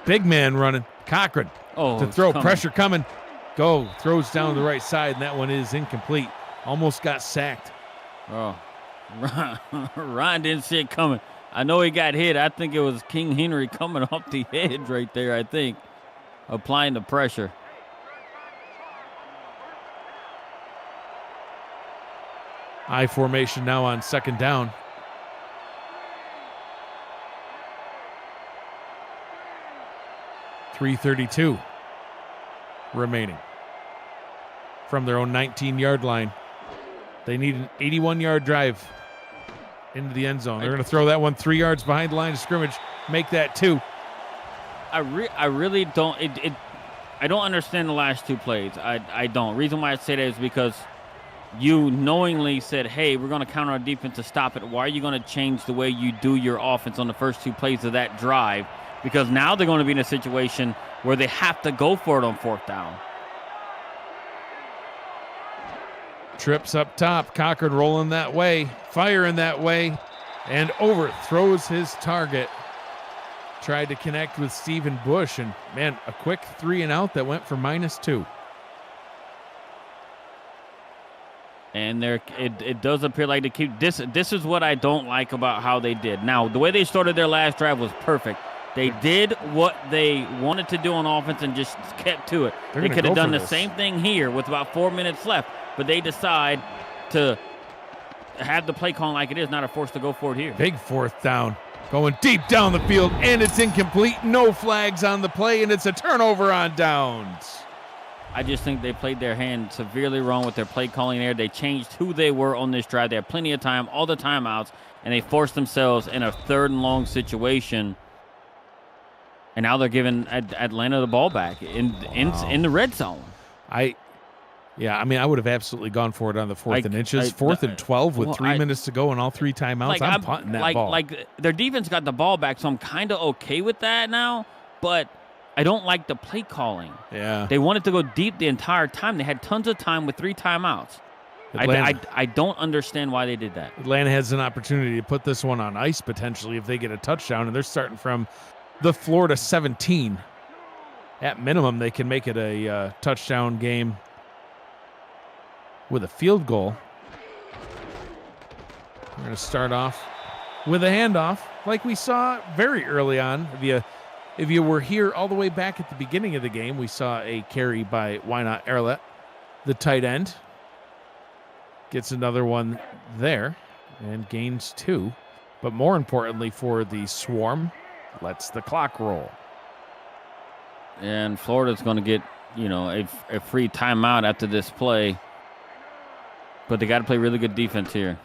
Big man running. Cochran to throw. Pressure coming. Go. Throws down the right side, and that one is incomplete. Almost got sacked. Oh, Ryan didn't see it coming. I know he got hit. I think it was King Henry coming off the edge right there, I think, applying the pressure. I formation now on 2nd down. .332 remaining from their own 19-yard line. They need an 81-yard drive into the end zone. They're going to throw that one 3 yards behind the line of scrimmage, make that 2. I really don't. I don't understand the last 2 plays. I don't. Reason why I say that is because you knowingly said, hey, we're going to counter our defense to stop it. Why are you going to change the way you do your offense on the first 2 plays of that drive? Because now they're going to be in a situation where they have to go for it on 4th down. Trips up top. Cochran rolling that way, firing that way, and overthrows his target. Tried to connect with Stephen Bush, and man, a quick 3 and out that went for -2. And it does appear like they keep this. This is what I don't like about how they did. Now, the way they started their last drive was perfect. They did what they wanted to do on offense and just kept to it. They could have done the same thing here with about 4 minutes left, but they decide to have the play call like it is, not a force to go for it here. Big 4th down. Going deep down the field, and it's incomplete. No flags on the play, and it's a turnover on downs. I just think they played their hand severely wrong with their play calling there. They changed who they were on this drive. They had plenty of time, all the timeouts, and they forced themselves in a 3rd and long situation. And now they're giving Atlanta the ball back in the red zone. I would have absolutely gone for it on the 4th and inches. 4th and 12 with 3 minutes to go and all 3 timeouts. I'm punting that ball. Like their defense got the ball back, so I'm kind of okay with that now. But I don't like the play calling. Yeah. They wanted to go deep the entire time. They had tons of time with 3 timeouts. I don't understand why they did that. Atlanta has an opportunity to put this one on ice potentially if they get a touchdown, and they're starting from the Florida 17. At minimum, they can make it a touchdown game with a field goal. We're going to start off with a handoff like we saw very early on. If you were here all the way back at the beginning of the game, we saw a carry by Why Not Erlet, the tight end. Gets another one there and gains 2. But more importantly for the Swarm, lets the clock roll. And Florida's going to get, a free timeout after this play. But they got to play really good defense here.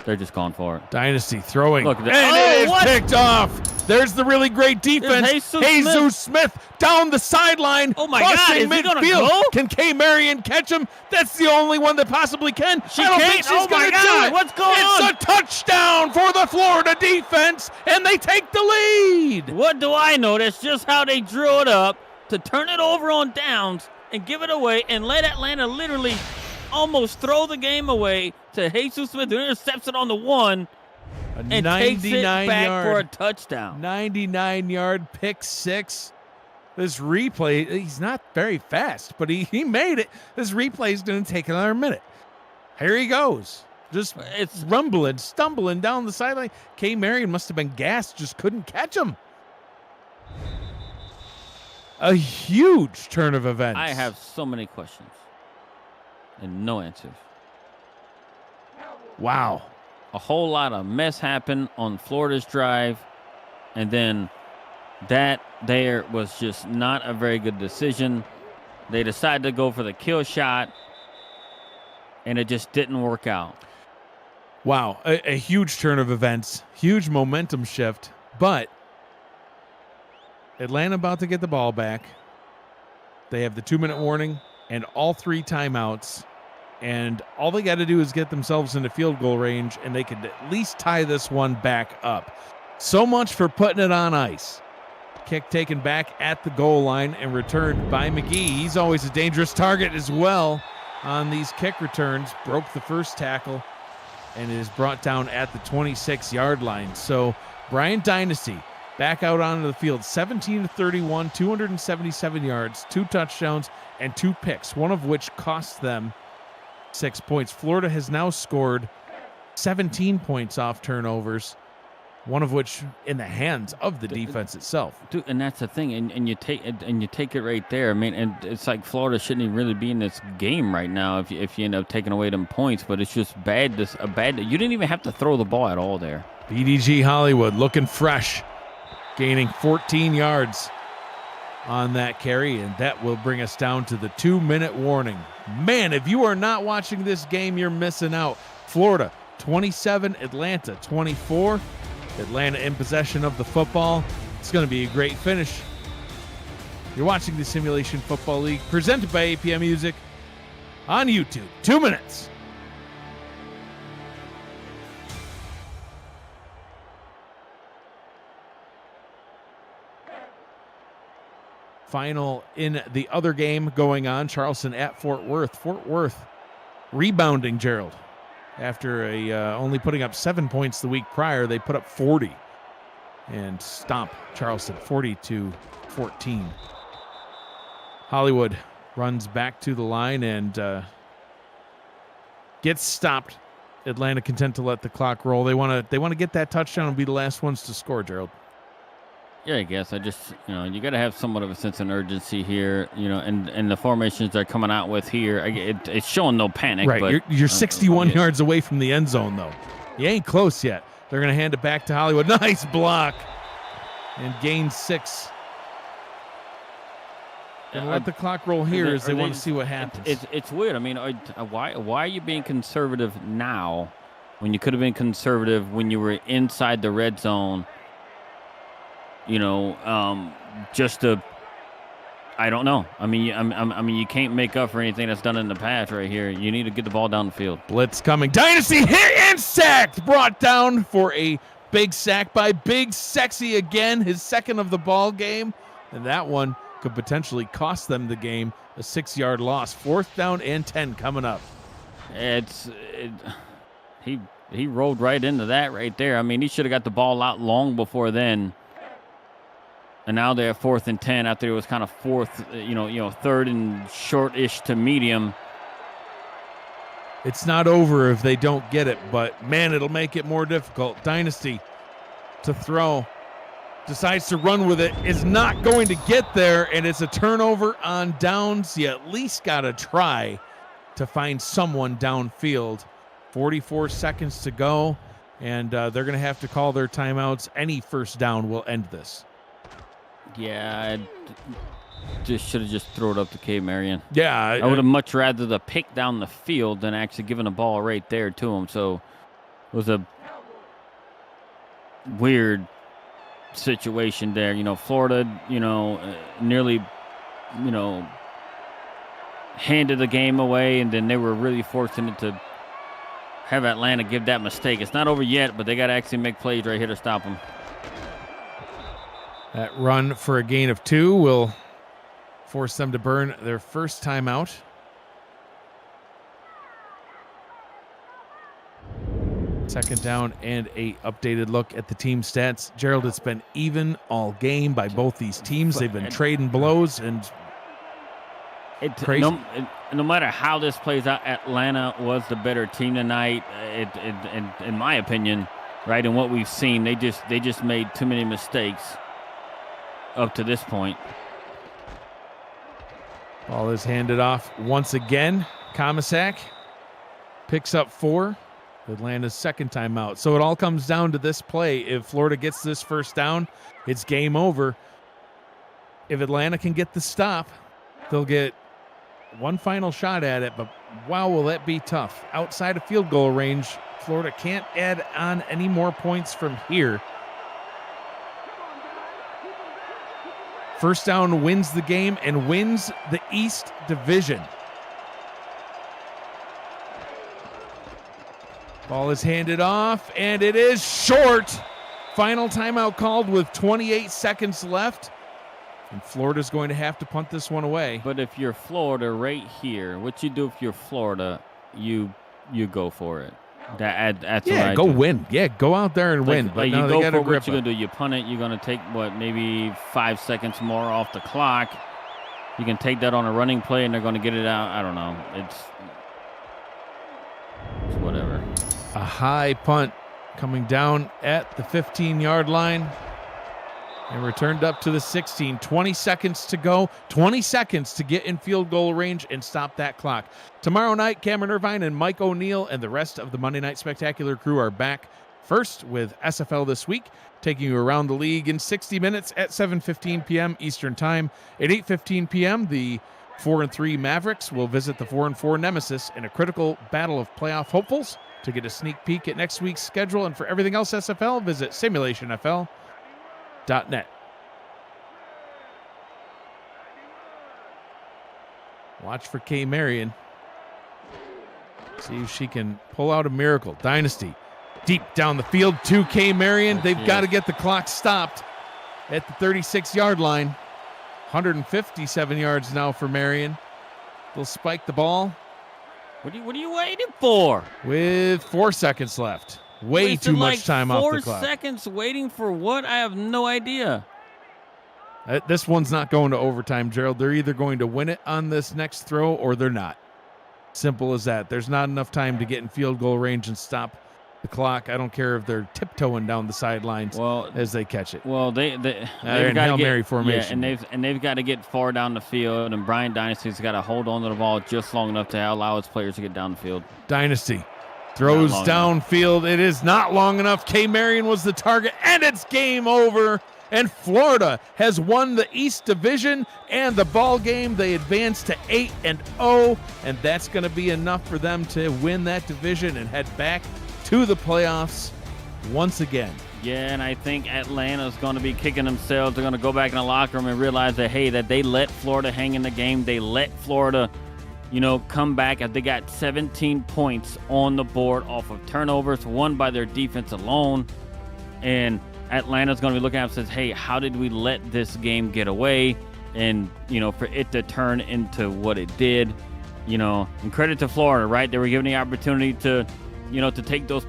They're just going for it. Dynasty throwing. Look, and it is picked off. There's the really great defense. Jesus Smith down the sideline. Oh, my God. Is he going to go? Can Kay Marion catch him? That's the only one that possibly can. She I don't can't. think she's going to do it. What's going on? It's a touchdown for the Florida defense, and they take the lead. What do I know? That's just how they drew it up to turn it over on downs and give it away and let Atlanta literally almost throw the game away to Jesus Smith, who intercepts it on the 1 and takes it back for a touchdown. 99-yard pick 6. This replay, he's not very fast, but he made it. This replay is going to take another minute. Here he goes. It's rumbling, stumbling down the sideline. Kay Marion must have been gassed, just couldn't catch him. A huge turn of events. I have so many questions and no answers. Wow. A whole lot of mess happened on Florida's drive, and then that there was just not a very good decision. They decided to go for the kill shot, and it just didn't work out. Wow, a huge turn of events, huge momentum shift, but Atlanta about to get the ball back. They have the 2-minute warning and all 3 timeouts. And all they got to do is get themselves into field goal range, and they could at least tie this one back up. So much for putting it on ice. Kick taken back at the goal line and returned by McGee. He's always a dangerous target as well on these kick returns. Broke the first tackle and is brought down at the 26-yard line. So Bryant Dynasty back out onto the field, 17-31, 277 yards, 2 touchdowns, and 2 picks, one of which cost them 6 points. Florida has now scored 17 points off turnovers, one of which in the hands of the defense itself. Dude, and that's the thing, and you take it right there. I mean, and it's like Florida shouldn't even really be in this game right now if you end up taking away them points, but it's just bad. You didn't even have to throw the ball at all there. BDG Hollywood looking fresh, gaining 14 yards on that carry, and that will bring us down to the 2-minute warning. Man, if you are not watching this game, you're missing out. Florida 27, Atlanta 24. Atlanta in possession of the football. It's going to be a great finish. You're watching the Simulation Football League presented by APM Music on YouTube. 2 minutes. Final in the other game going on, Charleston at Fort Worth. Fort Worth rebounding, Gerald. After only putting up 7 points the week prior, they put up 40 and stomp Charleston 40-14. Hollywood runs back to the line and gets stopped. Atlanta content to let the clock roll. They want to get that touchdown and be the last ones to score, Gerald. Yeah, I guess you got to have somewhat of a sense of urgency here, and the formations they're coming out with here, it's showing no panic. Right, but, you're 61 yards away from the end zone, though. You ain't close yet. They're going to hand it back to Hollywood. Nice block. And gain 6. Gonna let the clock roll here as they want to see what happens. It's weird. I mean, why are you being conservative now when you could have been conservative when you were inside the red zone? You know, just to, I don't know. I mean, you can't make up for anything that's done in the past right here. You need to get the ball down the field. Blitz coming. Dynasty hit and sacked. Brought down for a big sack by Big Sexy again, his second of the ball game. And that one could potentially cost them the game, a 6-yard loss. 4th down and 10 coming up. He rolled right into that right there. I mean, he should have got the ball out long before then. And now they're at 4th and 10 after it was kind of 3rd and short-ish to medium. It's not over if they don't get it, but man, it'll make it more difficult. Dynasty to throw. Decides to run with it, is not going to get there, and it's a turnover on downs. You at least got to try to find someone downfield. 44 seconds to go, and they're going to have to call their timeouts. Any first down will end this. Yeah, just should have just thrown it up to K. Marion. Yeah. I would have much rather the pick down the field than actually giving the ball right there to him. So it was a weird situation there. You know, Florida, nearly, handed the game away, and then they were really forcing it to have Atlanta give that mistake. It's not over yet, but they got to actually make plays right here to stop them. That run for a gain of 2 will force them to burn their first timeout. Second down and a updated look at the team stats. Gerald, it's been even all game by both these teams. They've been trading blows and crazy. No matter how this plays out, Atlanta was the better team tonight. In my opinion, right? And what we've seen, they just made too many mistakes up to this point. Ball is handed off once again. Komisak picks up 4. Atlanta's second timeout. So it all comes down to this play. If Florida gets this first down, it's game over. If Atlanta can get the stop, they'll get one final shot at it, but wow, will that be tough. Outside of field goal range, Florida can't add on any more points from here. First down wins the game and wins the East Division. Ball is handed off, and it is short. Final timeout called with 28 seconds left. And Florida's going to have to punt this one away. But if you're Florida right here, what you do if you're Florida, you go for it. That's what I go do. win. Yeah, go out there and win. But you no, go they got for to grip what you're going to do. You punt it. You're going to take, maybe 5 seconds more off the clock. You can take that on a running play, and they're going to get it out. I don't know. It's whatever. A high punt coming down at the 15-yard line and returned up to the 16. 20 seconds to go. 20 seconds to get in field goal range and stop that clock. Tomorrow night, Cameron Irvine and Mike O'Neill and the rest of the Monday Night Spectacular crew are back. First with SFL This Week, taking you around the league in 60 minutes at 7:15 p.m. Eastern Time. At 8:15 p.m., the 4-3 Mavericks will visit the 4-4 Nemesis in a critical battle of playoff hopefuls. To get a sneak peek at next week's schedule and for everything else SFL, visit Simulationfl.net. Watch for K. Marion. See if she can pull out a miracle. Dynasty deep down the field to K. Marion. They've got to get the clock stopped at the 36-yard line. 157 yards now for Marion. They'll spike the ball. What are you waiting for? With 4 seconds left. Way too much time off the clock. 4 seconds waiting for what? I have no idea. This one's not going to overtime, Gerald. They're either going to win it on this next throw or they're not. Simple as that. There's not enough time to get in field goal range and stop the clock. I don't care if they're tiptoeing down the sidelines as they catch it. Well, they've in got Hail to Mary formation. Yeah, and they've got to get far down the field, and Brian Dynasty's got to hold on to the ball just long enough to allow his players to get down the field. Dynasty throws downfield. It is not long enough. K. Marion was the target, and it's game over. And Florida has won the East Division and the ball game. They advance to 8-0, and that's going to be enough for them to win that division and head back to the playoffs once again. Yeah, and I think Atlanta's going to be kicking themselves. They're going to go back in the locker room and realize that, hey, that they let Florida hang in the game. They let Florida, come back. They got 17 points on the board off of turnovers, won by their defense alone. And Atlanta's going to be looking at it and says, hey, how did we let this game get away? And, for it to turn into what it did, and credit to Florida, right? They were given the opportunity to take those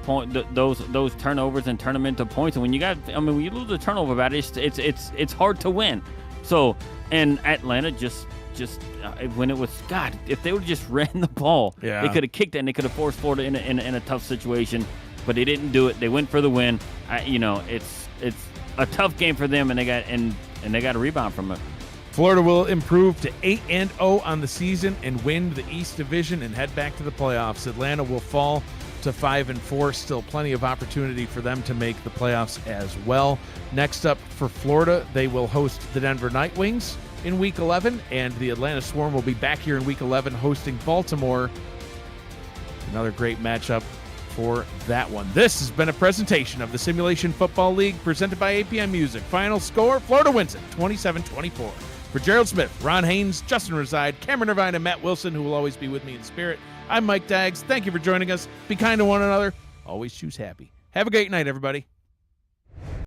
those turnovers and turn them into points. And when you lose a turnover battle, it's hard to win. So, and Atlanta just when it was, God, if they would just ran the ball, yeah, they could have kicked it and they could have forced Florida in a tough situation. But they didn't do it. They went for the win. It's a tough game for them, and they got a rebound from it. Florida will improve to 8-0 on the season and win the East Division and head back to the playoffs. Atlanta will fall to 5-4. Still plenty of opportunity for them to make the playoffs as well. Next up for Florida, they will host the Denver Nightwings in Week 11, and the Atlanta Swarm will be back here in Week 11 hosting Baltimore. Another great matchup for that one. This has been a presentation of the Simulation Football League presented by APM Music. Final score, Florida wins it 27-24. For Gerald Smith, Ron Haynes, Justin Reside, Cameron Irvine, and Matt Wilson, who will always be with me in spirit, I'm Mike Daggs. Thank you for joining us. Be kind to one another. Always choose happy. Have a great night, everybody.